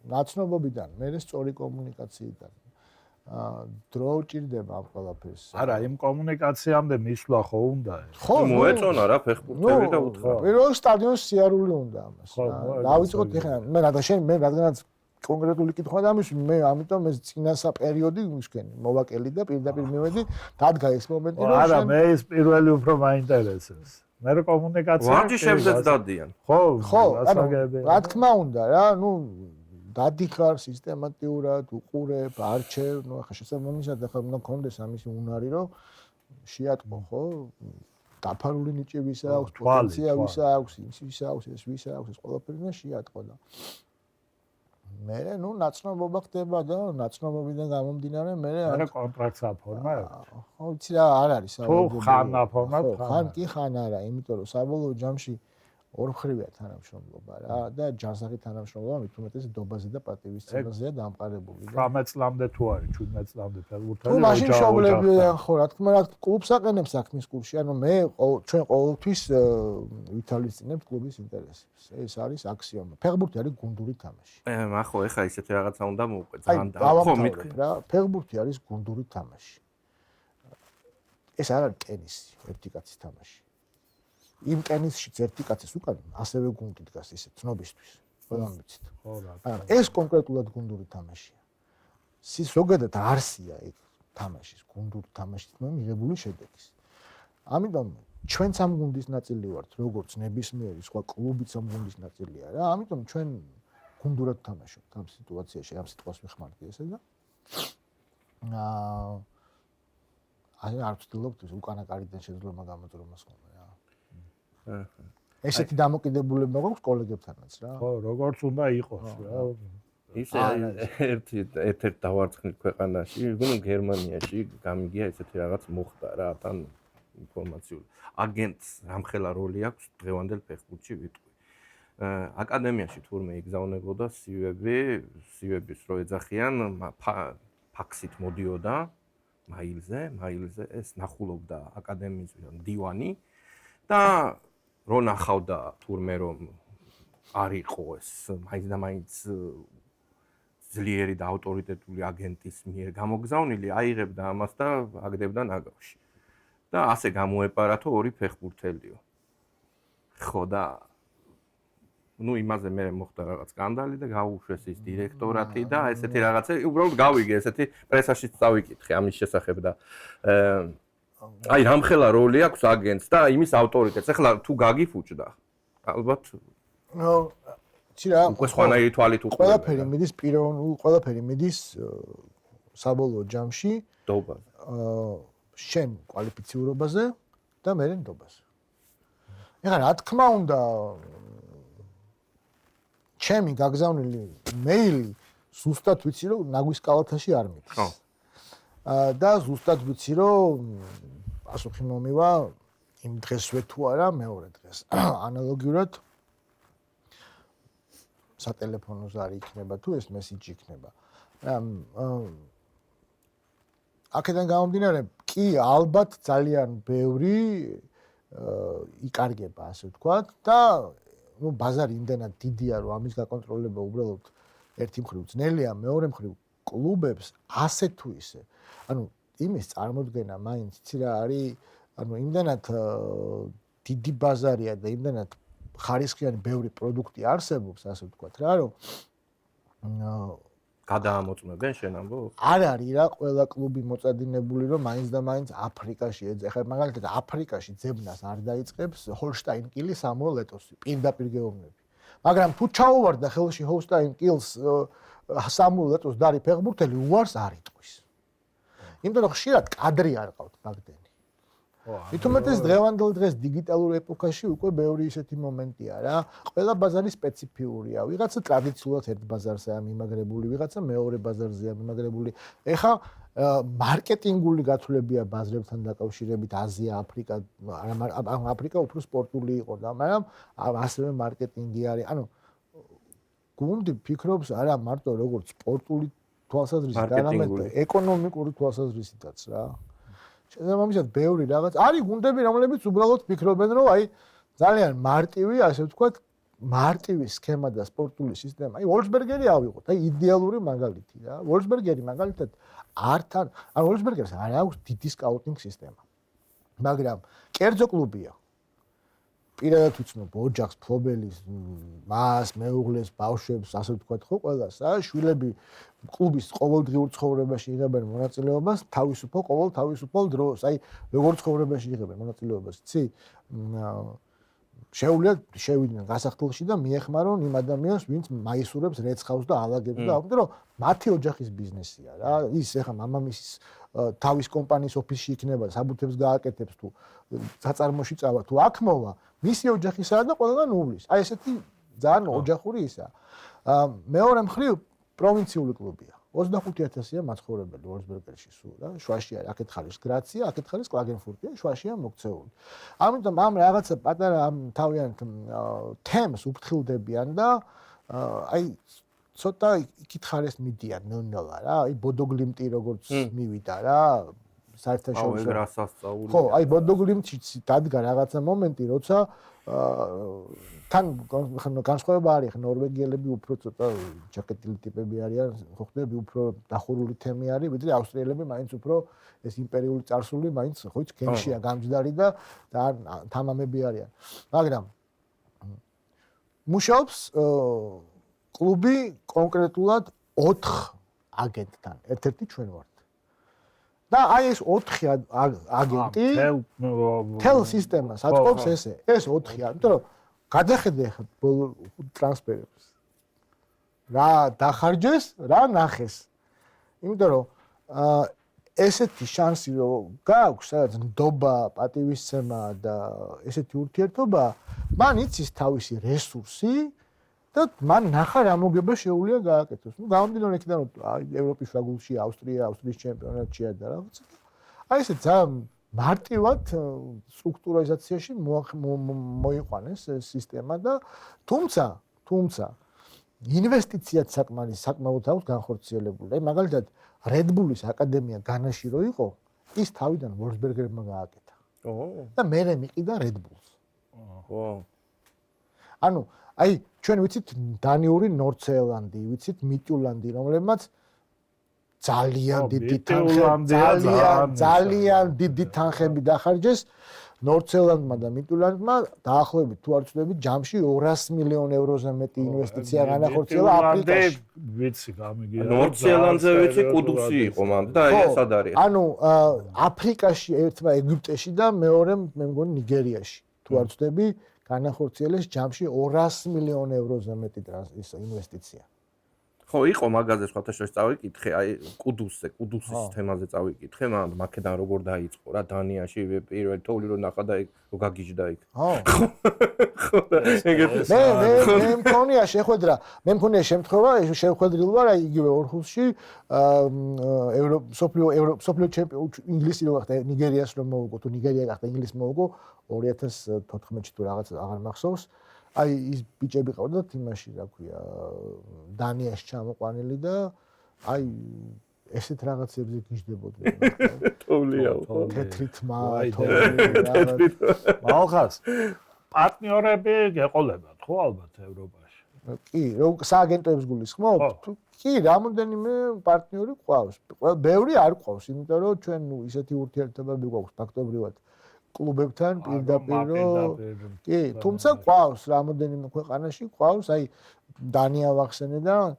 ნაცნობობიდან, მე სწორი კომუნიკაციიდან. დრო ჭირდება ამ ყველაფერს. არა, იმ კომუნიკაციამდე მისვლა ხო უნდა? ხო, მოეწონა რა ფეხბურთელი და უთხრა. პირველ სტადიონს სიარული უნდა ამას. დავიწყოთ ეხლა, მე რადგანაც კონკრეტული კითხვა დამის, მე ამიტომ ეს წინასა პერიოდი ვისკენ მოვაკელი და პირდაპირ მივედი, დადგა ეს მომენტი რომ არა, მე ეს პირველი უფრო მაინტერესებს. მე რო კომუნიკაცია ვარჯიშებზეც დადიან. ხო, რა თქმა უნდა რა, ნუ დადიხარ სისტემატიურად, უყურებ, არჩევ, ნუ ახლა შესაბამისად ახლა უნდა გქონდეს ამისი უნარი, რომ შეატყო, ხო? დაფარული ნიჭი ვისა აქვს, პოტენცია ვისა აქვს, ის ვისა აქვს, ეს ვისა აქვს, ეს ყველაფერი და შეატყო და მე ნუ ნაცნობობა ხდება და ნაცნობობიდან გამომდინარე მე არა კონტრაქტს აფორმებ. ხო, იცი რა არ არის საბოლოო. თუ ხან აფორმებ, ხან კი ხან არა, იმიტომ რომ საბოლოო ჯამში ორმხრივია თანამშრომლობა რა და ჯანსაღი თანამშრომლობა მით უმეტეს დობაზე და პატივისცემაზეა დამყარებული. 18 წლამდე თუ არის 17 წლამდე ფეხბურთელი. თუ მაშინ შობლებია ხო რა თქმა უნდა კლუბს აყენებს საქმის კლუბში. ანუ მე ჩვენ ყოველთვის ვითვალისწინებთ კლუბის ინტერესებს. ეს არის აქსიომა. ფეხბურთი არის გუნდური თამაში. ხო ეხლა ისეთი რაღაცა უნდა მოვყვე ძალიან და ხო მითხრა ფეხბურთი არის გუნდური თამაში. ეს არ არის ტენისი, ერთი კაცის თამაში. იმ ტენისშიც ერთი კაცის უკან ასევე გუნდი დგას ისე ცნობისთვის. ყველამ ვიცით. ხო რა. ეს კონკრეტულად გუნდური თამაშია. ზოგადად არსია ეგ თამაშის, გუნდური თამაშის მიღებული შედეგის. ამიტომ ჩვენც ამ გუნდის ნაწილი ვართ, როგორც ნებისმიერი სხვა კლუბიც ამ გუნდის ნაწილია რა. ამიტომ ჩვენ გუნდურად თამაშობთ ამ სიტუაციაში, ამ სიტყვას ვიხმართ ესე და არ ვცდილობთ უკანა კარიდან შეძლება გამოწრომას ხოლმე რა. ესეთი დამოკიდებულება გვაქვს კოლეგებთანაც რა. ხო, როგორც უნდა იყოს რა. ისე ერთ-ერთ დავარცხნილ ქვეყანაში, ну გერმანიაში გამიგია ესეთი რაღაც მოხდა რა, თან ინფორმაციული. აგენტს რამხელა როლი აქვს დღევანდელ ფეხბურთში ვიტყვი. აკადემიაში თურმე იგზავნებოდა სივების რო ეძახიან ფაქსით მოდიოდა მაილზე ეს ნახულობდა აკადემიის მდივანი და რო ნახავდა თურმე რომ არ იყო ეს მაინც და მაინც ძლიერი და ავტორიტეტული აგენტის მიერ გამოგზავნილი, აიღებდა ამას და აგდებდა ნაგავში. და ასე გამოეპარათო ორი ფეხბურთელიო. ხო და ну იმაზე მე მოხდა რაღაც სკანდალი და გაუშვეს ის დირექტორატი და ესეთი რაღაცა უბრალოდ გავიგე ესეთი პრესაშიც წავიკითხე ამის შესახებ და აი რამხელა როლი აქვს აგენტს და იმის ავტორიტეტს. ეხლა თუ გაგიფუჭდა ალბათ ცირა უკვე სხვანაირი თვალით უყურებ. ყველაფერი მიდის საბოლოო ჯამში დობა. შენ კვალიფიციურობაზე და მე ნდობაზე. ეხლა რა თქმა უნდა ჩემი გაგზავნილი მეილი ზუსტად ვიცი რომ ნაგვის კალათაში არ მიდის. ხო. და ზუსტად ვიცი რომ პასუხი მომივა იმ დღესვე თუ არა მეორე დღეს. ანალოგიურად სატელეფონო ზარი იქნება თუ ეს მესიჯი იქნება. აქედან გამომდინარე, კი ალბათ ძალიან ბევრი იკარგება, ასე ვთქვათ და ну ბაზარი იმდენად დიდია, რომ ამის გაკონტროლება უბრალოდ ერთი მხრივ ძნელია, მეორე მხრივ კლუბებს ასე თუ ისე. ანუ იმის წარმოდგენა მაინც იცი რა არის, ანუ იმდენად დიდი ბაზარია და იმდენად ხარისხიანი ბევრი პროდუქტი არსებობს, ასე ვთქვათ რა, რომ გადაამოწმებენ შენ ამბობ? არ არის რა ყველა კლუბი მოწადინებული რომ მაინც და მაინც აფრიკაში ეძახა. მაგალითად აფრიკაში ძებნას არ დაიწყებს ჰოლშტაინ კილი სამუელ ეტოსი, პირდაპირ გეუბნები. მაგრამ თუ ჩაუვარდა ხელში ჰოლშტაინ კილს სამუელ ეტოს დარი ფეხბურთელი უარს არ იტყვის. იმიტომ რომ ხშირად კადრი არ ყავთ მაგდენი. თუმცა დღევანდელ დღეს დიგიტალურ ეპოქაში უკვე ბევრი ისეთი მომენტია რა. ყველა ბაზარი სპეციფიურია. ვიღაცა ტრადიციულად ერთ ბაზარზეა მიმაგრებული, ვიღაცა მეორე ბაზარზეა მიმაგრებული. ეხა მარკეტინგული გათვლებია ბაზრებთან დაკავშირებით აზია, აფრიკა, აფრიკა უფრო სპორტული იყო და მაგრამ ასევე მარკეტინგი არის. ანუ გუნდი ფიქრობს არა მარტო როგორც სპორტული თვალსაზრისით, არამედ ეკონომიკური თვალსაზრისითაც რა. შესაბამისად ბევრი რაღაც არის გუნდები რომლებიც უბრალოდ ფიქრობენ რომ აი ძალიან მარტივი ასე ვთქვათ მარტივი სქემა და სპორტული სისტემა. აი ვოლფსბერგერი ავიღოთ, აი იდეალური მაგალითი რა. ვოლფსბერგერი მაგალითად ართან, ანუ ვოლფსბერგერს არ აქვს დიდი სკაუტინგ სისტემა. მაგრამ კერძო კლუბია. პირადად ვიცნობ ოჯახს, ფლობელის, მას, მეუღლეს, ბავშვებს, ასე ვთქვათ ხო ყველას რა, შვილები კლუბის ყოველდღიურ ცხოვრებაში იღებენ მონაწილეობას, ყოველ თავისუფალ დროს. აი, როგორ ცხოვრებაში იღებენ მონაწილეობას, იცი? შეუძლიათ შევიდნენ გასახდელში და მიეხმარონ იმ ადამიანს, ვინც მაისურებს, რეცხავს და ალაგებს და ამიტომ რომ მათი ოჯახის ბიზნესია რა. ის ეხა მამამისის თავის კომპანიის ოფისში იქნება, საბუთებს გააკეთებს თუ საწარმოში წავა, თუ აქ მოვა, მისი ოჯახისაა და ყველგან უვლის. აი ესეთი ძალიან ოჯახური ისაა. მეორე მხრივ პროვინციული კლუბია. 25,000-ია მაცხოვრებელი ვოლფსბერგერში სულ რა. შვაში არის, აქეთ ხარის გრაცია, აქეთ ხარის კლაგენფურტია, შვაშია მოქცეული. ამიტომ ამ რაღაცა პატარა ამ თავიანთ თემს უფრთხილდებიან და აი ცოტა იქით ხარეს მიდიან ნელ-ნელა რა. აი ბოდოგლიმტი როგორც მივიდა რა. საერთაშორისო. ეგ რასასწაული. ხო, აი ბოდოგლიმში დადგა რაღაცა მომენტი, როცა თან განსხვავება არის, ნორვეგიელები უფრო ცოტა ჯაკეტილი ტიპები არიან, ხო ხდები უფრო დახურული თემი არის, ვიდრე ავსტრიელები მაინც უფრო ეს იმპერიული წარსული მაინც ხო იცი გენშია გამჯდარი და თამამები არიან. მაგრამ მუშაობს კლუბი კონკრეტულად 4 აგენტთან, ერთ-ერთი ჩვენ ვართ. და აი ეს 4 აგენტი თელ სისტემას აწყობს ესე. ეს 4-ია, იმიტომ რომ გადახედე ხა ბოლო ტრანსფერებს. რა დახარჯეს, რა ნახეს. იმიტომ რომ ესეთი შანსი რომ გააქვს, სადაც ნდობა, პატივისცემა და ესეთი ურთიერთობა, მან იცის თავისი რესურსი და მან ნახა რა მოგება შეუძლია გააკეთოს. ნუ გამომდინარე იქიდან რომ ევროპის შუაგულში, ავსტრიის ჩემპიონატშია და რაღაც. აი ესე ძალიან მარტივად სტრუქტურიზაციაში მოიყვანეს ეს სისტემა და თუმცა ინვესტიციაც საკმაოდ აქვს განხორციელებული. აი მაგალითად Red Bull-ის აკადემია განაში რო იყო, ის თავიდან ვორსბერგერმა გააკეთა. და მერე მიყიდა Red Bull-ს. ანუ აი ჩვენ ვიცით დანიური ნორდზელანდი, ვიცით მიტულანდი, რომლებმაც ძალიან დიდი თანხები დახარჯეს ნორდზელანდმა და მიტულანდმა დაახლოებით თუ არ ვცდები ჯამში 200 მილიონ ევროზე მეტი ინვესტიცია განახორციელა აფრიკაში. ვიცი გამიგია. ნორდზელანდზე ვიცი კუდუსი იყო მან და აი ეს არის. ანუ აფრიკაში ერთმა ეგვიპტეში და მეორემ მე მგონი ნიგერიაში თუ არ ვცდები განახორციელეს ჯამში 200 მილიონ ევროზე მეტი ინვესტიცია. ხო, იყო მაგაზე სხვათა შორის წავიკითხე, აი კუდუსის თემაზე წავიკითხე, მაქედან როგორ დაიწყო რა დანიაში პირველი თოვლი რო ნახა და რო გაგიჟდა იქ. ხო. მე მქონია შეხვედრა, მე მქონია შემთხვევა, შევხვედრილ ვარ აი იგივე ორხუსში, სოფლიო ჩემპიონატი ინგლისი რო გახდა ნიგერიას რომ მოუგო, თუ ნიგერია გახდა ინგლისი მოუგო 2014-ში თუ რაღაც აღარ მახსოვს. აი ის ბიჭები ყავდათ იმაში, რა ქვია, დანიაში ჩამოყვანილი და აი ესეთ რაღაცებზე გიждდებოდნენ. თოვლია ხო? თეთრი თმა, თოვლი. მალხას პარტნიორები გეყოლებათ ხო ალბათ ევროპაში? კი, სააგენტოებს გულისხმობთ? კი, რამოდენიმე პარტნიორი ყავს. ბევრი არ ყავს, იმიტომ რომ ჩვენ ისეთი ურთიერთობები გვაქვს ფაქტობრივად კლუბებთან პირდაპირ. კი, თუმცა ყავს რამოდენიმე ქვეყანაში ყავს, აი დანია ვახსენე და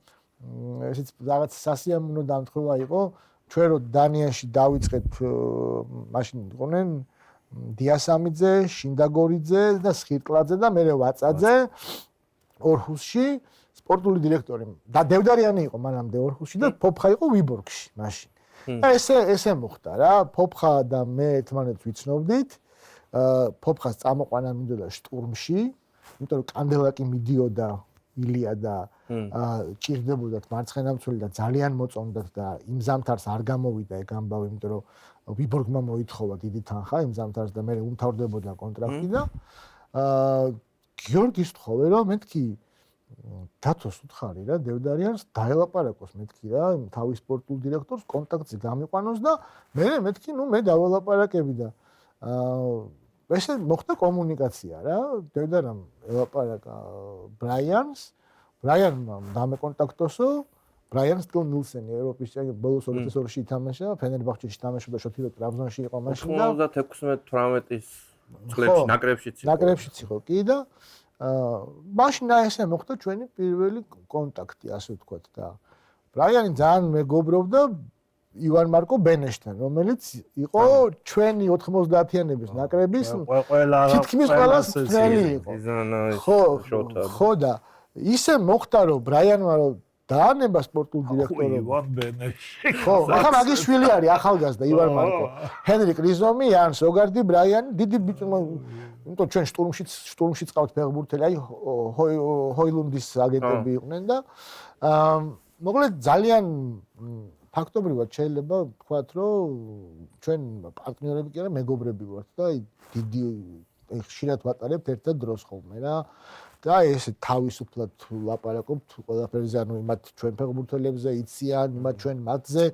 ესეც რაღაც სასიამოვნო დამთხევა იყო, ჩვენ რო დანიაში დავიწყეთ მაშინ იყვნენ დიასამიძე, შინდაგორიძე და სხირტლაძე და მერე ვაწაძე ორხუსში სპორტული დირექტორი. და დევდარიანი იყო მანამდე ორხუსში და ფოფხა იყო ვიბორგში მაშინ. და ესე მოხდა რა, ფოფხა და მე ერთმანეთს ვიცნობდით. ფოფხას წამოყვანა მინდოდა შტურმში, იმიტომ რომ კანდელაკი მიდიოდა ილია და ჭირდებოდათ მარცხენამცველი და ძალიან მოწონდათ და იმ ზამთარს არ გამოვიდა ეგ ამბავი, იმიტომ რომ ვიბორგმა მოითხოვა დიდი თანხა იმ ზამთარს და მე უმთავრდებოდა კონტრაქტი და გიორგის თხოვე რომ მეთქი დათოს უთხარი რა დევდარიანს დაელაპარაკოს მეთქი რა თავის სპორტულ დირექტორს კონტაქტზე გამიყვანოს და მე მეთქი ნუ მე დაველაპარაკები და ესე მოხდა კომუნიკაცია რა დევდარამ ელაპარაკა ბრაიანმა დამეკონტაქტოსო ბრაიან სტილნილსენი ევროპის ბოლოს 2002-ში ითამაშა ფენერბახჩეში თამაშობდა შოთილო ტრაბზონში იყო მაშინ და 96-18-ის წლებში ნაკრებშიც იყო კი და მაშინ ესე მოხდა ჩვენი პირველი კონტაქტი ასე ვთქვათ და ბრაიანი ძალიან მეგობრობდა ივან მარკო ბენეშთან რომელიც იყო ჩვენი 90-იანების ნაკრების თითქმის ყველას წელი იყო ხო და ისე მოხდა რომ ბრაიანმა რომ დაანება სპორტულ დირექტორობას ივან ბენეში ხო ახლა მაგის შვილი არის ახალგაზრდა ივან მარკო ჰენრიკ რიზომი იან სოგარდი ბრაიანი დიდი ბიჭმა იმიტომ ჩვენ შტურმში წავთ ფეხბურთელი აი ჰოილუნდის აგენტები იყვნენ და მოკლედ ძალიან ფაქტობრივად შეიძლება ვთქვათ რომ ჩვენ პარტნიორები კი არა მეგობრები ვართ და აი დიდი ხშირად ვატარებთ ერთად დროს ხოლმე რა და ეს თავისუფლად ლაპარაკობთ ყველაფერზე ანუ იმათ ჩვენ ფეხბურთელებზე იციან იმათ ჩვენ მათზე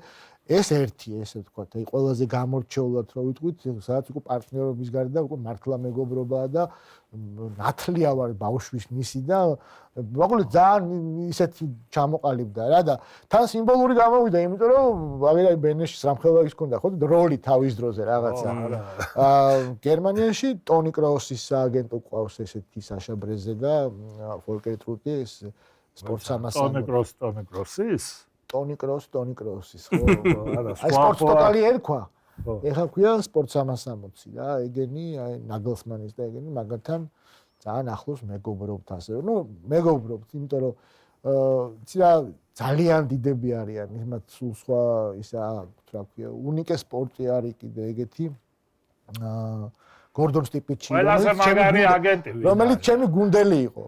ეს ერთი, ესე ვთქვათ, აი ყველაზე გამორჩეულად რო ვიტყვით, სადაც უკვე პარტნიორობის გარდა უკვე მართლა მეგობრობაა და ნათლია ვარ ბავშვის მისი და მაგალითად ძალიან ისეთი ჩამოყალიბდა რა და თან სიმბოლური გამოვიდა, იმიტომ რომ აღარ ბენეშის რამხელა ის ქონდა ხო როლი თავის დროზე რაღაცა. გერმანიაში ტონი კროსის სააგენტო ყავს ესეთი საშა ბრეზე და ფოლკერ ტრუტი ეს სპორტსამასწავლებელი. ტონი კროსის? ტონი კროსის, ხო? არა, აი სპორტ ტოტალი ერქვა. ეხლა ქვია სპორტსამასწავლებელი რა, ეგენი, აი ნაგელსმანის და ეგენი მაგალთან ძალიან ახლოს მეგობრობთ ასე. ნუ მეგობრობთ, იმიტომ რომ იცი რა ძალიან დიდები არიან, იმათ სულ სხვა ისა რა ქვია, უნიკე სპორტი არის კიდე ეგეთი. გორდონ სტიპიჩი, რომელიც ჩემი გუნდელი იყო.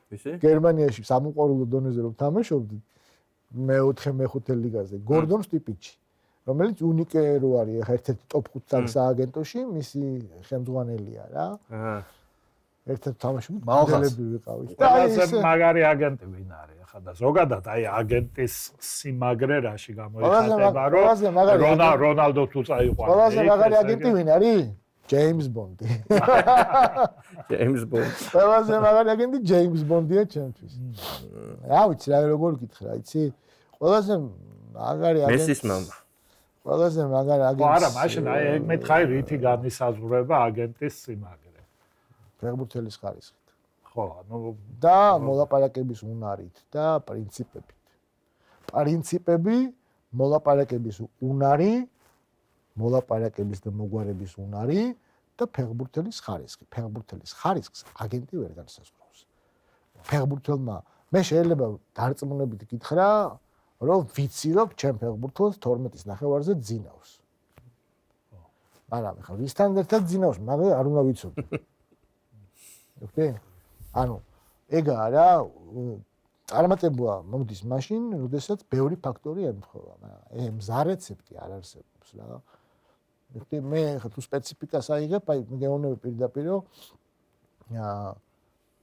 ისე? გერმანიაში სამოყვარულო დონეზე რომ თამაშობდი მეოთხე მეხუთე ლიგაზე, გორდონ სტიპიჩი, რომელიც უნიკე რო არის, ახლა ერთ-ერთი ტოპ 5 სააგენტოში, მისი ხელმძღვანელია რა. ერთ-ერთი თამაშობდი გუნდელები ვიყავით. და ეს მაგარი აგენტი ვინ არის? ახლა და ზოგადად აი აგენტის სიმაგრე რაში გამოიხატება, რომ რონალდო თუ წაიყვანე. ყველაზე მაგარი აგენტი ვინ არის? ჯეიმს ბონდი. ჯეიმს ბონდი. ყველაზე მაგარი აგენტი ჯეიმს ბონდია ჩემთვის. რა ვიცი რა როგორ გითხრა, იცი? ყველაზე მაგარი აგენტი მესის მამა. ყველაზე მაგარი აგენტი. არა, მაშინ აი ეგ მეთქაი რითი განისაზღვრება აგენტის სიმაგრე. ფეხბურთელის ხარისხით. ხო, ანუ და მოლაპარაკების უნარით და პრინციპებით. პრინციპები, მოლაპარაკების უნარი, მოლაპარაკების და მოგვარების უნარი და ფეხბურთელის ხარისხი. ფეხბურთელის ხარისხს აგენტი ვერ განსაზღვრავს. ფეხბურთელმა მე შეიძლება დარწმუნებით გითხრა, რომ ვიცი რომ ჩემ ფეხბურთელს 12-ის ნახევარზე ძინავს. მაგრამ ხა ვისთან ერთად ძინავს, მაგრამ არ უნდა ვიცოდე. ოკეი? ანუ ეგაა რა, წარმატება მოდის მაშინ, როდესაც ბევრი ფაქტორი ემთხვევა, მაგრამ მზა რეცეპტი არ არსებობს რა. მე ხა თუ სპეციფიკას აიღებ, აი მეგეონები პირდაპირ რომ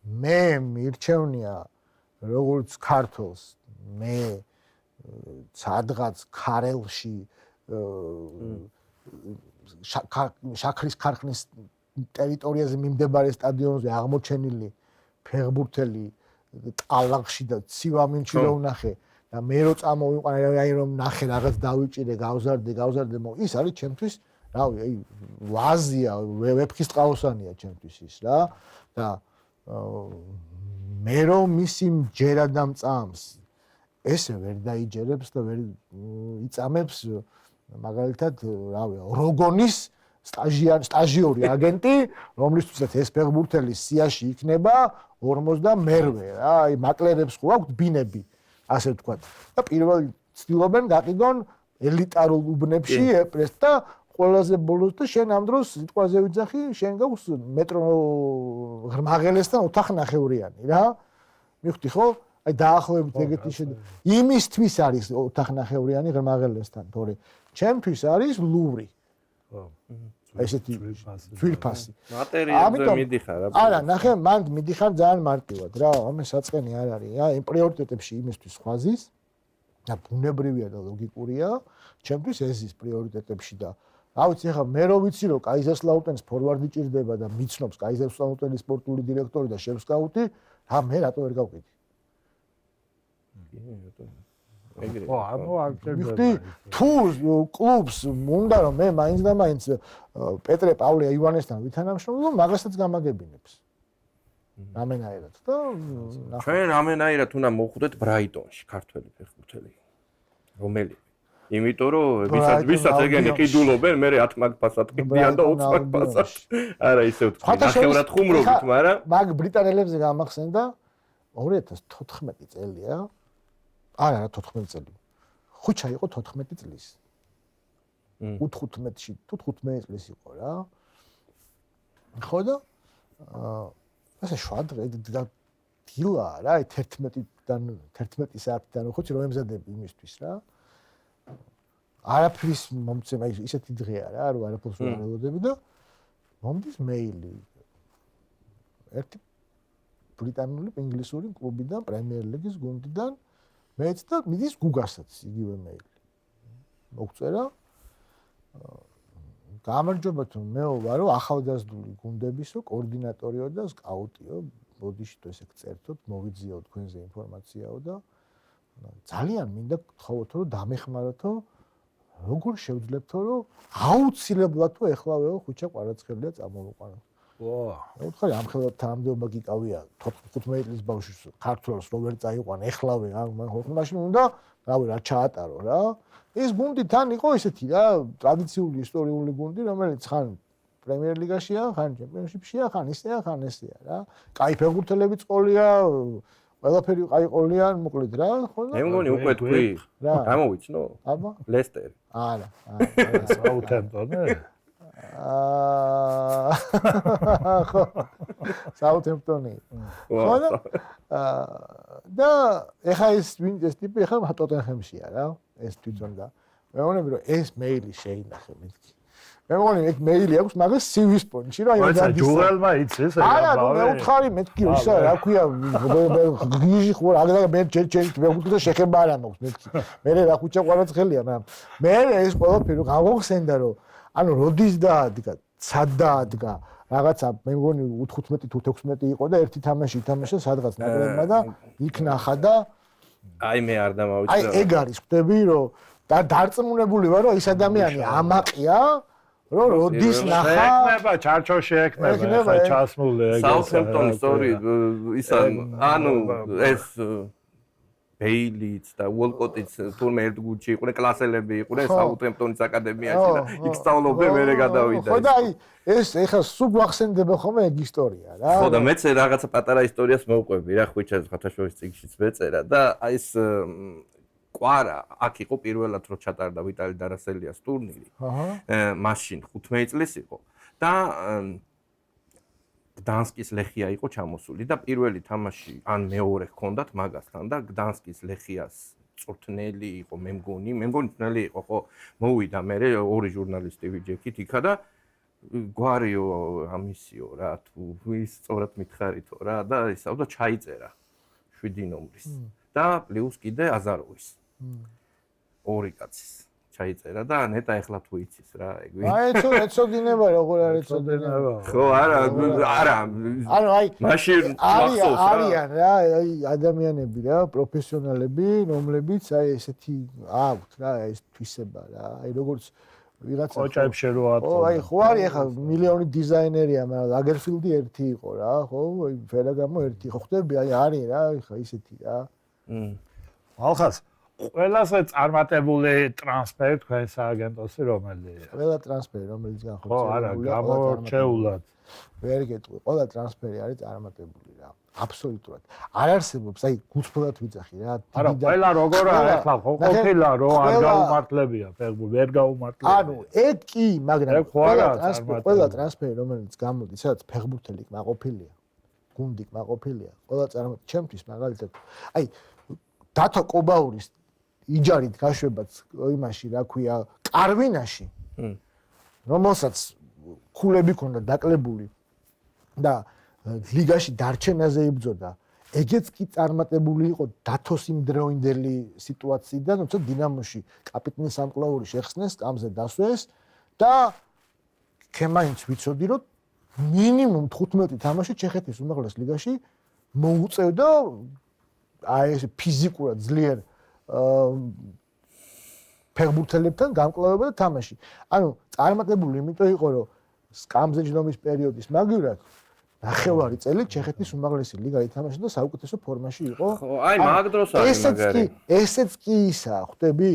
მე მირჩევნია როგორც ქართულს, მე სადღაც ქარელში შაქრის ქარხნის ტერიტორიაზე მიმდებარე სტადიონზე აღმოჩენილი ფეხბურთელი ტალაღში და ცივამინჩი რო ვნახე და მე რო წამოვიყვანე აი რომ ნახე რაღაც დავიჭირე, გავზარდე, ის არის ჩემთვის რავი, აი ვაზია, ვეფხისტყაოსანია ჩემთვის ის რა და მე რომ მისი მჯერა და მწამს ესე ვერ დაიჯერებს და ვერ იწამებს მაგალითად რავი, როგონის სტაჟიორი აგენტი, რომლისთვისაც ეს ფეხბურთელის სიაში იქნება 48-ე რა, აი მაკლერებს ხო აქვთ ბინები, ასე ვთქვათ. და პირველი ცდილობენ გაყიდონ ელიტარულ უბნებში ეპრეს და ყველაზე ბოლოს და შენ ამ დროს სიტყვაზე ვიძახი, შენ გაქვს მეტრო ღრმაღელესთან ოთახნახევრიანი რა. მივხვდი ხო? აი დაახლოებით ეგეთი იმისთვის არის ოთახნახევრიანი ღრმაღელესთან, თორე ჩემთვის არის ლუვრი. ესეთი თვილფასი. მატერიალზე მიდიხარ რა. არა, ნახე, მან მიდიხარ ძალიან მარტივად რა, ამას საწყენი არ არის. აი, პრიორიტეტებში იმისთვის ხვაზის და ბუნებრივია და ლოგიკურია, ჩემთვის ეს ის პრიორიტეტებში და რა ვიცი, ახლა მე რო ვიცი, რომ კაიზერსლაუტენის ფორვარდი ჭირდება და მიცნობს კაიზერსლაუტენის სპორტული დირექტორი და შევსკაუტი, რა მე რატო ვერ გავყიდი? ხო, ანუ მიხდი თუ კლუბს უნდა რომ მე მაინც და მაინც პეტრე პავლე ივანესთან ვითანამშრომლო, მაგასაც გამაგებინებს. რამენაირად და ჩვენ რამენაირად უნდა მოხვდეთ ბრაიტონში ქართველი ფეხბურთელი. რომელი? იმიტომ რომ ვისაც ეგენი ყიდულობენ, მე 10 მაგ ფასად ყიდიან და 20 მაგ ფასად. არა, ისე ვთქვი, ნახევრად ხუმრობით, მაგრამ მაგ ბრიტანელებზე გამახსენდა 2014 წელია. არა, 14 წელი. ხუჩა იყო 14 წლის. 15-ში, თუ 15 წლის იყო რა. ხო და ასე შვადრე და დილა რა, 11 საათიდან ხუჩი რომ ემზადები იმისთვის რა. არაფრის მომცემა ისეთი დღეა რა, რომ არაფერს ვერ ველოდები და მომდის მეილი. ერთი ბრიტანული ინგლისური კლუბიდან, პრემიერ ლიგის გუნდიდან მეც და მიდის გუგასაც იგივე მეილი. მოგწერა. გამარჯობა თუ მეო ვარო ახალგაზრდული გუნდებისო კოორდინატორიო და სკაუტიო ბოდიშით ესე წერთოთ მოვიძიო თქვენზე ინფორმაციაო და ძალიან მინდა გთხოვოთ რომ დამეხმაროთო როგორ შევძლებთო რომ აუცილებლად თუ ეხლავეო ხუჩა კვარაცხელია წამოვიყვანო. უთხარი ამ ხელად თანამდებობა გიკავია 15 წლის ბავშვს ქართველს რო ვერ წაიყვან ეხლავე მაშინ უნდა რავი რა ჩაატარო რა. ეს გუნდი თან იყო ესეთი რა ტრადიციული ისტორიული გუნდი რომელიც ხან პრემიერ ლიგაშია ხან ჩემპიონშიპშია ხან ისეა ხან ესეა რა. კაი ფეხბურთელები წყოლია ყველაფერი კაი ყოლიან მოკლედ რა ხო და მე მგონი უკვე თქვი გამოვიცნო აბა ლესტერი არა საუთემპტონი ხო საუთემპტონი ხო და ეხა ეს ვინ ეს ტიპი ეხა ტოტენჰემშია რა ეს თვითონ და მე მგონი რომ ეს მეილი შეინახე მეთქი მე მგონი ეს მეილი აქვს მაგას CV-ის პონჩი რა აი ჯუღელმა იცის ეგ არა მე უთხარი მეთქი ისა რა ქვია გიჟი ხო რა მე ჩეჩენ მე უთხარ შეხება არ მაქვს მეთქი მე რა ხუჭა ყვარაცხელია მე ეს ყველაფერი გავხსენდა რომ ანუ როდის დაადგა ცად დაადგა რაღაცა მე მგონი 15 თუ 16 იყო და ერთი თამაში ითამაშა სადღაც ნაკრებმა და იქ ნახა და აი მე არ დამავიწყდა აი ეგ არის ხვდები რომ დარწმუნებული ვარ რომ ეს ადამიანი ამაყია რომ როდის ნახა შეექნება ჩარჩოში ექნება ხა ჩასმული ეგ საუთემპტონის სწორი ისა ანუ ეს ბეილიც და უოლკოტიც თურმე ერთ გუნდში იყვნენ კლასელები იყვნენ საუთემპტონის აკადემიაში და იქ სწავლობდნენ მერე გადავიდა ხო და აი ეს ეხლა სულ გვახსენდება ხოლმე ეგ ისტორია რა ხო და მეც რაღაცა პატარა ისტორიას მოვყვები რა ხვიჩა ხათაშოვის წიგნშიც მეწერა და აი ეს კვარა აქ იყო პირველად რო ჩატარდა ვიტალი დარასელიას ტურნირი მაშინ 15 წლის იყო და გდანსკის ლეხია იყო ჩამოსული და პირველი თამაში ან მეორე ჰქონდათ მაგასთან და გდანსკის ლეხიას წვრთნელი იყო მე მგონი წვრთნელი იყო ხო მოვიდა მე ორი ჟურნალისტი ვიჯექით იქა და გვარიო ამისიო რა თუ ის სწორად მითხარითო რა და ისაო და ჩაიწერა 7 ნომრის და პლუს კიდე აზაროვის ორი კაცის ჩაიწერა და ნეტა ეხლა თუ იცის რა ეგ ვინ აი ეცოდინება როგორ არ ეცოდინება ხო არა ანუ აი მაშინ არიან რა აი ადამიანები რა პროფესიონალები რომლებიც აი ესეთი აქვთ რა ეს თვისება რა აი როგორც ვიღაცა ოჭაებში რო ატყო აი ხო არის ახლა მილიონი დიზაინერია მაგრამ ლაგერფილდი ერთი იყო რა ხო აი ფერაგამო ერთი ხო ხდები აი არის რა ხა ისეთი რა ალხას ყველაზე წარმატებული ტრანსფერი თქვენ სააგენტოში რომელია? ყველა ტრანსფერი რომელიც განხორციელებულია. ხო, არა, გამორჩეულად. ვერ გეტყვი, ყველა ტრანსფერი არის წარმატებული რა. აბსოლუტურად. არ არსებობს, აი, გულწრფელად ვიძახი რა. არა, ყველა როგორ არის ახლა, ხო ყოფილა რომ არ გაუმართლებია ფეხბურთი, ვერ გაუმართლებია. ანუ ეგ კი, მაგრამ ყველა ტრანსფერი რომელიც გამოდის, სადაც ფეხბურთელი კმაყოფილია, გუნდი კმაყოფილია, ყველა წარმატებული ჩემთვის მაგალითად, აი, დათო კობაურის იჯარით გაშვებაც იმაში რა ქვია კარვინაში რომელსაც ქულები ქონდა დაკლებული და ლიგაში დარჩენაზე იბრძოდა ეგეც კი წარმატებული იყო დათოს იმ დროინდელი სიტუაციიდან როცა დინამოში კაპიტნის ამკლაური შეხსნეს კამზე დასვეს და ქემაინც ვიცოდი რომ მინიმუმ 15 თამაში ჩეხეთის უმაღლეს ლიგაში მოუწევდა აი ეს ფიზიკურად ძლიერ ფეხბურთელებთან გამკლავება და თამაში. ანუ წარმატებული იმიტომ იყო რომ სკამზე ჯდომის პერიოდის მაგივრად ნახევარი წელი ჩეხეთის უმაღლესი ლიგა ითამაშა და საუკეთესო ფორმაში იყო. ხო, აი მაგ დროს არის მაგარი. ესეც კი ისა, ხვდები?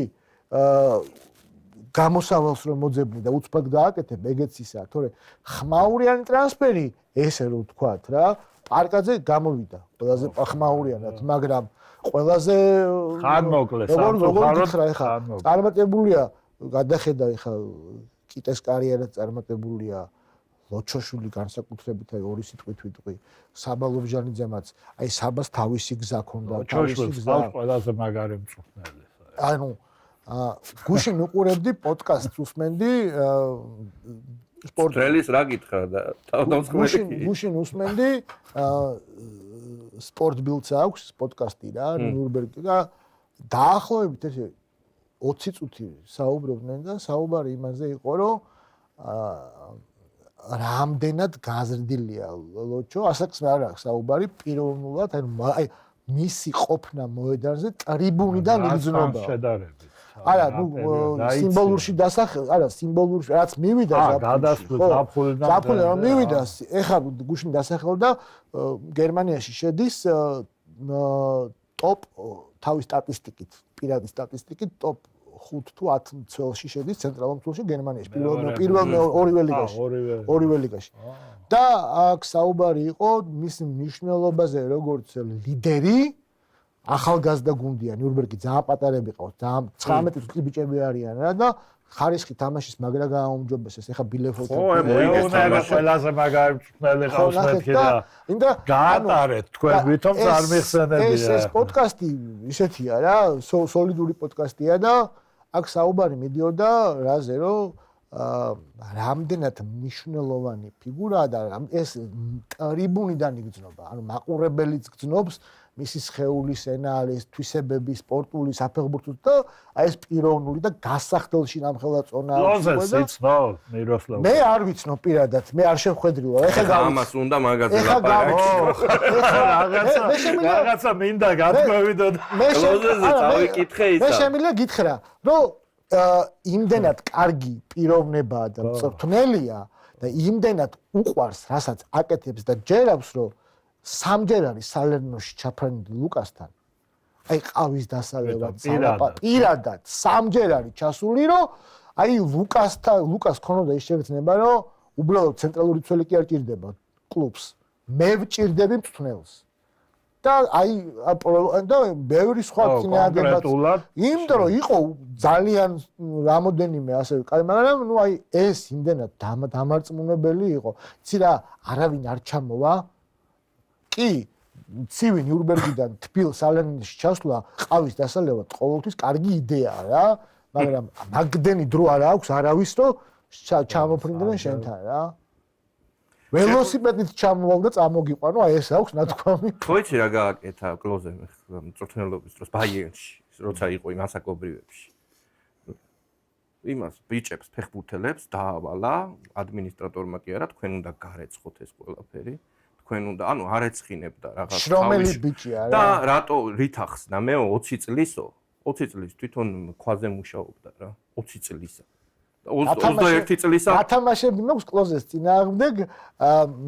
გამოსავალს რომ მოძებნი და უცბად გააკეთებ, ეგეც ისა, თორე ხმაურიანი ტრანსფერი, ესე რომ ვთქვათ რა, პარკაძე გამოვიდა. ყველაზე ხმაურიანად, მაგრამ ყველაზე ხანმოკლე წარმატებულია გადახედა ეხა კიტეს კარიერა წარმატებულია ლოჩოშვილი განსაკუთრებით აი ორი სიტყვით ვიტყვი საბალობჟანიძემაც აი საბას თავისი გზა ქონდა თავისი გზა ყველაზე მაგარი მწვრთნელი ანუ გუშინ უყურებდი პოდკასტს უსმენდი სპორტელის რა გითხრა და თავდამსხმელი გუშინ უსმენდი სპორტ ბილდს აქვს პოდკასტი რა ნიურბერგი და დაახლოებით ესე 20 წუთი საუბრობდნენ და საუბარი იმაზე იყო, რომ რამდენად გაზრდილია ლოჩო, ასაკს არ აქვს საუბარი პიროვნულად, აი მისი ყოფნა მოედანზე ტრიბუნიდან იგრძნობა. არა, სიმბოლურში არა, სიმბოლურში რაც მივიდა ზაფხულიდან რომ მივიდა, ეხლა გუშინ დასახელდა გერმანიაში შედის ტოპ თავის სტატისტიკით, პირადი სტატისტიკით ტოპ 5 თუ 10 მცველში შედის ცენტრალურ მცველში გერმანიაში პირველ ორივე ლიგაში. და აქ საუბარი იყო მის მნიშვნელობაზე როგორც ლიდერი ახალგაზრდა გუნდია ნიურნბერგი ძალიან პატარები ყავს, ძალიან 19 წლის ბიჭები არიან რა და ხარისხი თამაშის მაგრა გააუმჯობესეს ეხა ბილეფელდი. ხო, მოიგეს ყველაზე მაგარი მწვრთნელი ყავს მეთქი და გაატარეთ თქვენ ვითომ არ მიხსენებია. ეს პოდკასტი ისეთია რა, სოლიდური პოდკასტია და აქ საუბარი მიდიოდა რაზე რომ რამდენად მნიშვნელოვანი ფიგურაა და ეს ტრიბუნიდან იგრძნობა, ანუ მაყურებელიც გრძნობს მისი სხეულის ენა არის თვისებები სპორტული საფეხბურთო და აი ეს პიროვნული და გასახდელში ნამხელა წონა აქვს და მიროსლავ მე არ ვიცნობ პირადად მე არ შევხედრი ვარ ეხლა ამას უნდა მაგაზე ლაპარაკი რაღაცა მინდა გათქვევიდო მე წავიკითხე ისა მე შემიძლია გითხრა რომ იმდენად კარგი პიროვნებაა და მწვრთნელია და იმდენად უყვარს რასაც აკეთებს და ჯერავს რომ სამჯერ არის სალერნოში ჩაფრენილი ლუკასთან. აი ყავის დასალევად პირადად სამჯერ არის ჩასული, რომ აი ლუკას ქონოდა ის შეგრძნება, რომ უბრალოდ ცენტრალური მცველი კი არ ჭირდება კლუბს. მე ვჭირდები მწვრთნელს. და აი და ბევრი სხვა წინააღმდეგობაც იმიტომ რომ იყო ძალიან რამოდენიმე ასევე კაი, მაგრამ ნუ აი ეს იმდენად დამარწმუნებელი იყო. იცი რა, არავინ არ ჩამოვა კი, ცივი ნიურნბერგიდან თბილ სალერნოში ჩასვლა ყავის დასალევად ყოველთვის კარგი იდეაა რა, მაგრამ მაგდენი დრო არ აქვს არავის რომ ჩამოფრინდნენ შენთან რა. ველოსიპედით ჩამოვალ და წამოგიყვანო, აი ეს აქვს ნათქვამი. ხო იცი რა გააკეთა კლოზემ მწვრთნელობის დროს ბაიერნში, როცა იყო იმ ასაკობრივებში. იმას ბიჭებს ფეხბურთელებს დაავალა ადმინისტრატორმა კი არა, თქვენ უნდა გარეცხოთ ეს ყველაფერი. თქვენ უნდა, ანუ არ ეცხინებდა რაღაც შრომელი ბიჭია რა. და რატო რით ახსნა მე 20 წლისო? 20 წლის თვითონ ქვაზე მუშაობდა რა. 20 წლისა. 21 წლისა. ათამაშები მაქვს კლოზეს წინააღმდეგ,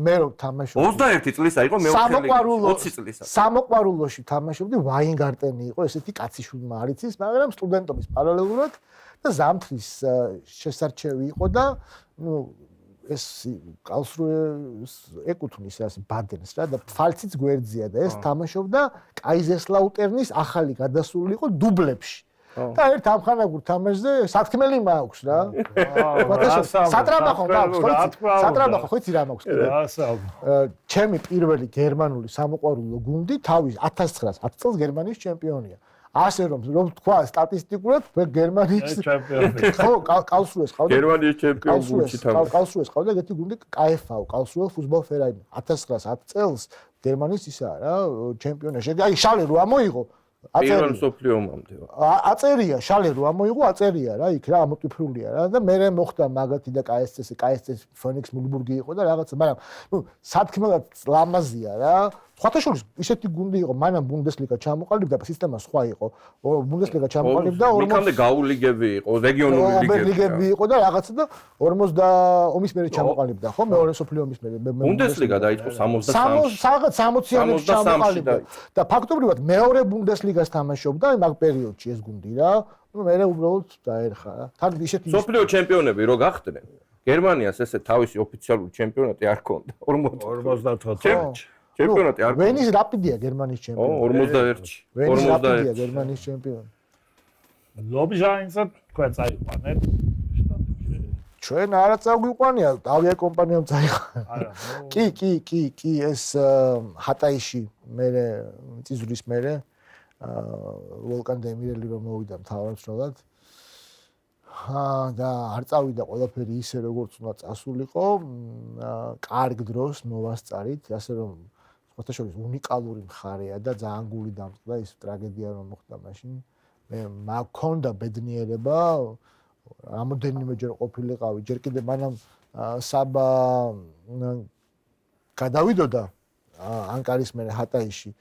მე რომ თამაშობდი. 21 წლისა იყო მეოთხე ლიგაში. 20 წლისა. სამოყვარულოში თამაშობდი, ვაინგარტენი იყო ესეთი კაცი შვილმა არ იცის, მაგრამ სტუდენტობის პარალელურად და ზამთრის შესარჩევი იყო და ნუ ეს კალსრუეს ეკუთვნის ასე ბადენს რა და ფალციც გვერდზია და ეს თამაშობდა კაიზერსლაუტერნის ახალი გადასული იყო დუბლებში. და ერთ ამხანაგურ თამაშზე სათქმელი მაქვს რა. სატრაბახო მაქვს, სატრაბახო ხო იცი რა მაქვს კიდე. ჩემი პირველი გერმანული სამოყვარულო გუნდი თავის 1910 წელს გერმანიის ჩემპიონია. ასე რომ თქვა სტატისტიკურად გერმანიის ჩემპიონი. ხო, კალსრუეს ყავდა. გერმანიის ჩემპიონი გუნდში თავი. კალსრუეს ყავდა ეგეთი გუნდი KFV, კალსრუე ფუტბოლფერაინი. 1910 წელს გერმანიის ისაა რა, ჩემპიონია. აი შალე რო ამოიღო პირველ სოფლიო ომამდე. აწერია, შალე რო ამოიღო, აწერია რა, იქ რა ამოტვიფრულია რა და მე მოხდა მაგათი და KSC ფონიქს მულბურგი იყო და რაღაცა, მაგრამ ნუ სათქმელად ლამაზია რა. სხვათა შორის ისეთი გუნდი იყო, მანამ ბუნდესლიგა ჩამოყალიბდა, სისტემა სხვა იყო. ბუნდესლიგა ჩამოყალიბდა 40 მიქამდე გაულიგები იყო, რეგიონული ლიგები იყო და რაღაცა და 40 ომის მერე ჩამოყალიბდა, ხო? მეორე სოფლიო ომის მერე. ბუნდესლიგა დაიწყო 63-ში. რაღაც 60-იანებში ჩამოყალიბდა. და ფაქტობრივად მეორე ბუნდესლიგას თამაშობდა მაგ პერიოდში ეს გუნდი რა. ნუ მე უბრალოდ დაერხა რა. თან ისეთი სოფლიო ჩემპიონები რო გახდნენ, გერმანიას ესე თავისი ოფიციალური ჩემპიონატი არ ჰქონდა 54-ში. ჩემპიონატი არ ვენის რაპიდია გერმანიის ჩემპიონი. 41-ში. ვენის რაპიდია გერმანიის ჩემპიონი. ლობჟაინსა თქვენ წაიყვანეთ შტატებში. ჩვენ არა წავიყვანია, ავიაკომპანიამ წაიყვანა. კი, ეს ჰატაიში მე წიზურის მერე ვოლკან დემირელი რომ მოვიდა მთავარმცნელად. და არ წავიდა ყველაფერი ისე როგორც უნდა წასულიყო. კარგ დროს მოვასწარით, ასე რომ სხვათა შორის უნიკალური მხარეა და ძალიან გული დამწყდა ის ტრაგედია რომ მოხდა მაშინ. მე მაქონდა ბედნიერება რამოდენიმეჯერ ყოფილიყავი ჯერ კიდე მანამ საბა გადავიდოდა ანკარის მერე ჰატაიში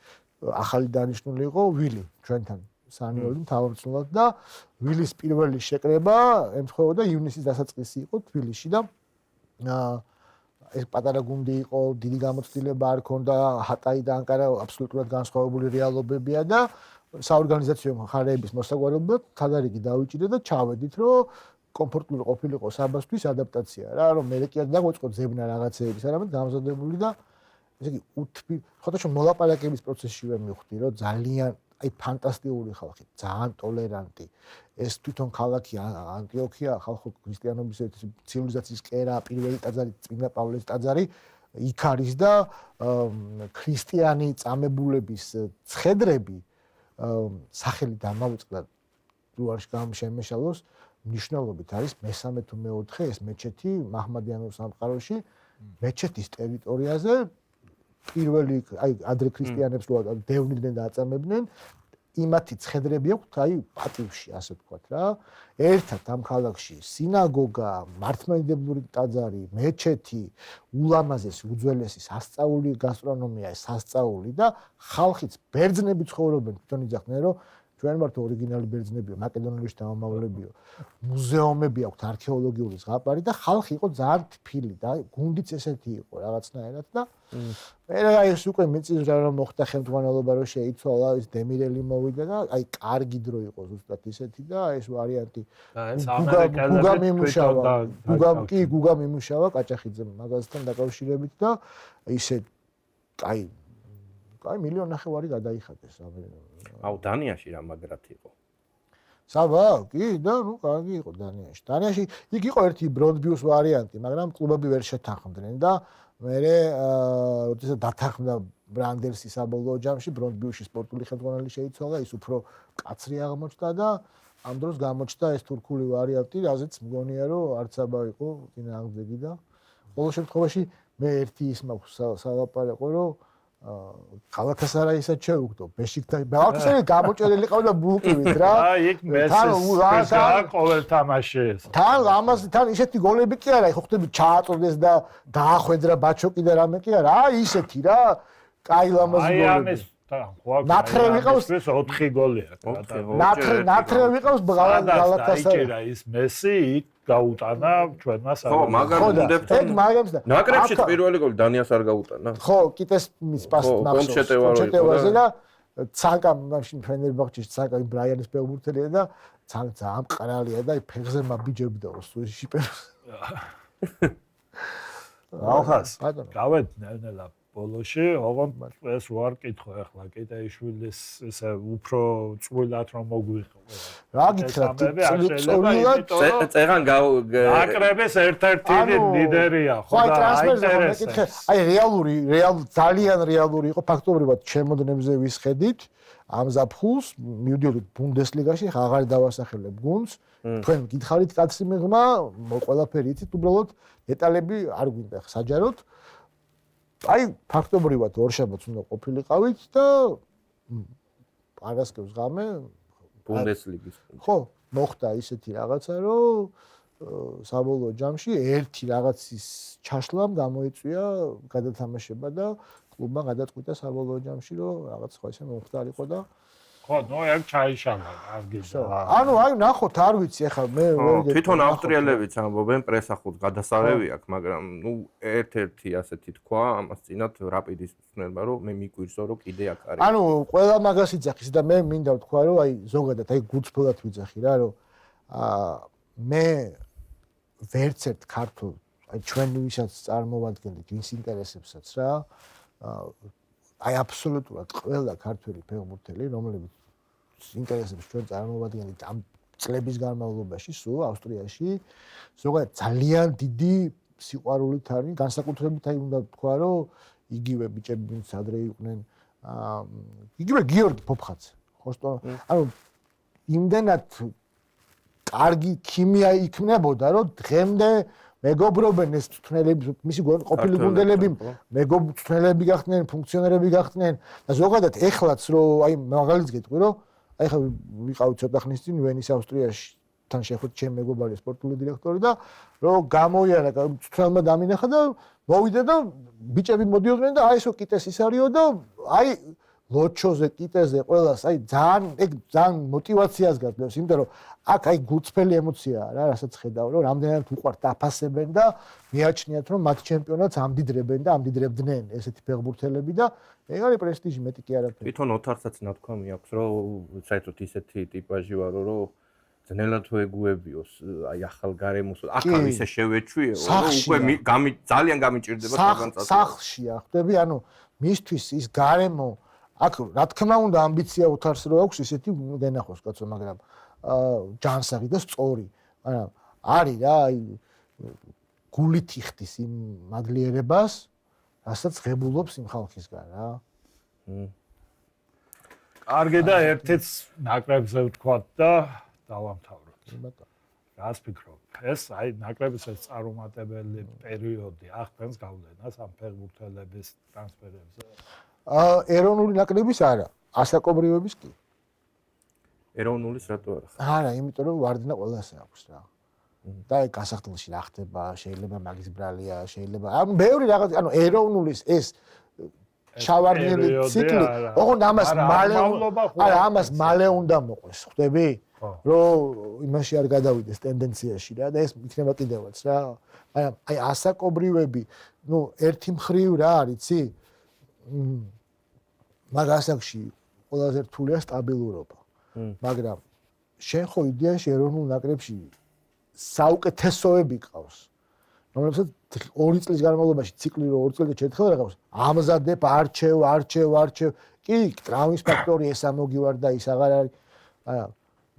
ახალი დანიშნული იყო ვილი ჩვენთან სანიოლი მთავრწნულად და ვილის პირველი შეკრება ემთხვეოდა ივნისის დასაწყისი იყო თბილისში და ეს პატარა გუნდი იყო დიდი გამოცდილება არ ქონდა ჰატაი და ანკარა აბსოლუტურად განსხვავებული რეალობებია და საორგანიზაციო მხარეების მოსაგვარებლად თადარიგი დავიჭირე და ჩავედით რომ კომფორტული ყოფილიყო საბასთვის ადაპტაცია რა რომ მე კი არ დაგვეწყო ძებნა რაღაცეების არამედ გამზადებული და ესე იგი ხოთაშო მოლაპარაკების პროცესშივე მივხვდი რომ ძალიან აი ფანტასტიკური ხალხი ძალიან ტოლერანტი ეს თვითონ ქალაქი ანტიოქია ხალხო ქრისტიანობის ცივილიზაციის კერა პირველი ტაძარი წმინდა პავლეს ტაძარი იქ არის და ქრისტიანი წამებულების ცხედრები სახელი დამავიწყდა რუარში გამშემეშალოს მნიშვნელობით არის მესამე თუ მეოთხე ეს მეჩეთი მაჰმადიანურ სამყაროში მეჩეთის ტერიტორიაზე პირველი აი ადრე ქრისტიანებს რო დევნიდნენ და აწამებდნენ იმათი ცხედრები აქვთ აი პატივში ასე ვთქვათ რა ერთად ამ ქალაქში სინაგოგა მართლმადიდებლური ტაძარი მეჩეთი ულამაზესი უძველესი სასწაული გასტრონომია სასწაული და ხალხიც ბერძნები ცხოვრობენ თვითონ იძახდნენ რომ ჩვენ ვართ ორიგინალი ბერძნებიო მაკედონელი შთამომავლებიო მუზეუმები აქვთ არქეოლოგიური ზღაპარი და ხალხი იყო ძალიან თბილი და გუნდიც ესეთი იყო რაღაცნაირად და მე ეს უკვე მიწის რა მოხდა ხელმძღვანელობა რომ შეიცვალა ეს დემირელი მოვიდა და აი კარგი დრო იყო ზუსტად ისეთი და ეს ვარიანტი გუგა მიმუშავა კაჭახიძე მაგასთან დაკავშირებით და ისე აი მილიონნახევარი გადაიხადეს აუ დანიაში რა მაგრად იყო საბა კი და ნუ კარგი იყო დანიაში დანიაში იქ იყო ერთი ბროდბიუს ვარიანტი მაგრამ კლუბები ვერ შეთანხმდნენ და მე როდესაც დათანხმდა ბრანდერსი საბოლოო ჯამში ბროდბიუსში სპორტული ხელმძღვანელი შეიცვალა ის უფრო კაცრი აღმოჩნდა და ამ დროს გამოჩნდა ეს თურქული ვარიანტი რაზეც მგონია რომ არც აბა იყო წინააღმდეგი და ყოველ შემთხვევაში მე ერთი ის მაქვს სალაპარაკო რომ ქალაქასარაისაც შევუგდო ბეშიქთაში ბალკასარაი გამოჭერილი ყავდა ბულკივით რა იქ მესის ყოველ თამაში ეს თან ამას თან ისეთი გოლები კი არა ხო ხტები ჩააწოდეს და დაახვედრა ბაჩოკი და რამე კი არა ისეთი რა კაი ლამაზი გოლები აი ამის ნათრე ვიყავს ეს 4 გოლია ნათრე ვიყავს ბალკასარაი ის მესი იქ გაუტანა ჩვენმა საგუნდებთან ნაკრებში პირველი გოლი დანიას არ გაუტანა ხო კიტეს მის პასტ ჩეტევაზე და ცანკა მაშინ ფენერბახჩეში ცანკა ბრაიანის ფეხბურთელია და ცანკა ძალიან მყრალია და ფეხზე მაბიჯებდა სუიში პერს ახას გავედ ნელა ბოლოში ოღონდ ეს ვარ კითხო ახლა კიტეიშვილის ესე უფრო წვრილად რომ მოგვიყო რა გითხრათ წეღან აკრების ერთ-ერთი ლიდერია ხო და აი რეალური ძალიან რეალური იყო ფაქტობრივად ჩემოდნებზე ვისხედით ამ ზაფხულს მივდიოდით ბუნდესლიგაში აღარ დავასახელებ გუნდს თქვენ გითხარით კაცი მიღმა ყველაფერი იცით უბრალოდ დეტალები არ გვინდა საჯაროდ აი ფაქტობრივად ორშაბათს უნდა ყოფილიყავით და პარასკევს ღამე ბუნდესლიგის ხო მოხდა ისეთი რაღაცა რომ საბოლოო ჯამში ერთი რაღაცის ჩაშლამ გამოიწვია გადათამაშება და კლუბმა გადაწყვიტა საბოლოო ჯამში რომ რაღაც სხვა ისე მომხდარიყო და ხო ნუ ეგ ჩაიშალა არ გიჟა ანუ აი ნახოთ არ ვიცი ახლა მე თვითონ ავსტრიელებიც ამბობენ პრესახუთ გადასარევი აქვს მაგრამ ნუ ერთ-ერთი ასეთი თქვა ამას წინათ რაპიდის ცნება რომ მე მიგვირსო რომ კიდე აქ არის ანუ ყველა მაგას იძახის და მე მინდა ვთქვა რომ აი ზოგადად აი გულწრფელად ვიძახი რა რომ მე ვერც ერთ ქართულ აი ჩვენ ვისაც წარმოვადგენთ ის ინტერესებსაც რა აი აბსოლუტურად ყველა ქართველი ფეხბურთელი რომლებიც ინტერესებს ჩვენ წარმოვადგენთ ამ წლების განმავლობაში სულ ავსტრიაში ზოგადად ძალიან დიდი სიყვარულით არის განსაკუთრებით აი უნდა ვთქვა რომ იგივე ბიჭები ვინც ადრე იყვნენ იგივე გიორგი ფოფხაძე ხო ანუ იმდენად კარგი ქიმია იქნებოდა რომ დღემდე მეგობრობენ ეს თვნელები მისი ყოფილი გუნდელები მეგობრები გახდნენ ფუნქციონერები გახდნენ და ზოგადად ეხლაც რომ აი მაგალითს გეტყვი რომ აი ხა ვიყავი ცოტა ხნის წინ ვენის ავსტრიაში თან შეხვედრით ჩემი მეგობარი სპორტული დირექტორი და რომ გამოიარა თვალმა დამინახა და მოვიდა და ბიჭები მოდიოდნენ და აი ესო კიტეს ის არისო და აი ლოჩოზე კიტეზე ყველას აი ძალიან мотиваციას გაძლევს იმიტომ რომ აქ აი გულწრფელი ემოციაა რა რასაც ხედავ რომ რამდენად უყვართ დაფასებენ და მიაჩნიათ რომ მათ ჩემპიონატს ამდიდრებენ და ამდიდრებდნენ ესეთი ფეხბურთელები და ეგ არის პრესტიჟი მეტი კი არაფერი თვითონ ოთარსაც ნათქვამი აქვს რომ საერთოდ ისეთი ტიპაჟი ვარო რომ ძნელად თუ ეგუებიოს აი ახალ გარემოს ახალ ისე შევეჩვიე უკვე ძალიან გამიჭირდება თავგანწასება სახლშია ხვდები ანუ მისთვის ის გარემო აქ რა თქმა უნდა ამბიცია უთარს რო აქვს ისეთი გენახოს კაცო მაგრამ ჯანსაღი და სწორი მაგრამ არის რა აი გულით იხდის იმ მადლიერებას რასაც ღებულობს იმ ხალხისგან რა კარგი და ერთიც ნაკრებზე ვთქვათ და დავამთავროთ რას ფიქრობ ეს აი ნაკრების ეს წარუმატებელი პერიოდი ახდენს გავლენას ამ ფეხბურთელების ტრანსფერებზე ეროვნული ნაკრების არა, ასაკობრივების კი. ეროვნულის რატო არა? არა, იმიტომ რომ ვარდნა ყველასე აქვს რა. და აი გასახდელში რა ხდება, შეიძლება მაგის ბრალია, შეიძლება ანუ ბევრი რაღაც, ანუ ეროვნულის ეს შავარდნილი ციკლი, ოღონდ ამას მალე უნდა მოყვეს, ხვდები? რომ იმაში არ გადავიდეს ტენდენციაში რა და ეს იქნება კიდევაც რა. აი ასაკობრივები, ნუ ერთი მხრივ რა არის, იცი? მაგ ასაკში ყველაზე რთულია სტაბილურობა. მაგრამ შენ ხო იდეაში ეროვნულ ნაკრებში საუკეთესოები ყავს. რომლებსაც 2 წლის განმავლობაში ციკლი რო 2 წელიწადში ერთხელ რაღაც ამზადებ, არჩევ. კი, ტრავმის ფაქტორი ესა მოგივარ და ის აღარ არის. არა,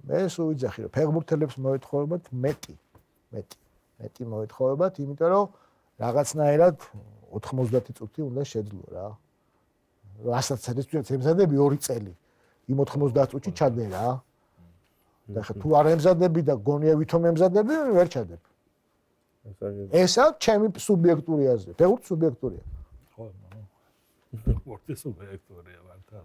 მე სულ ვიძახი რომ ფეხბურთელებს მოეთხოვებათ მეტი მოეთხოვებათ, იმიტომ რომ რაღაცნაირად 90 წუთი უნდა შეძლო რა. რასაც არის ემზადები 2 წელი. იმ 90 წუთში ჩადე რა. და ხა თუ არ ემზადები და გონია ვითომ ემზადები, ვერ ჩადებ. ესა ჩემი სუბიექტური აზრი. ფეხბურთი სუბიექტურია. ხო, ფეხბურთი სუბიექტურია მართლა.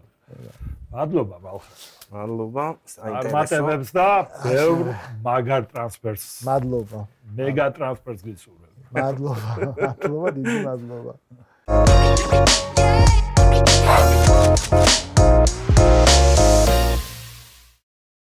მადლობა ბალხა. მადლობა. საინტერესო და ბევრ მაგარ ტრანსფერს. მადლობა. მეგა ტრანსფერს გისურვებ. მადლობა, დიდი მადლობა.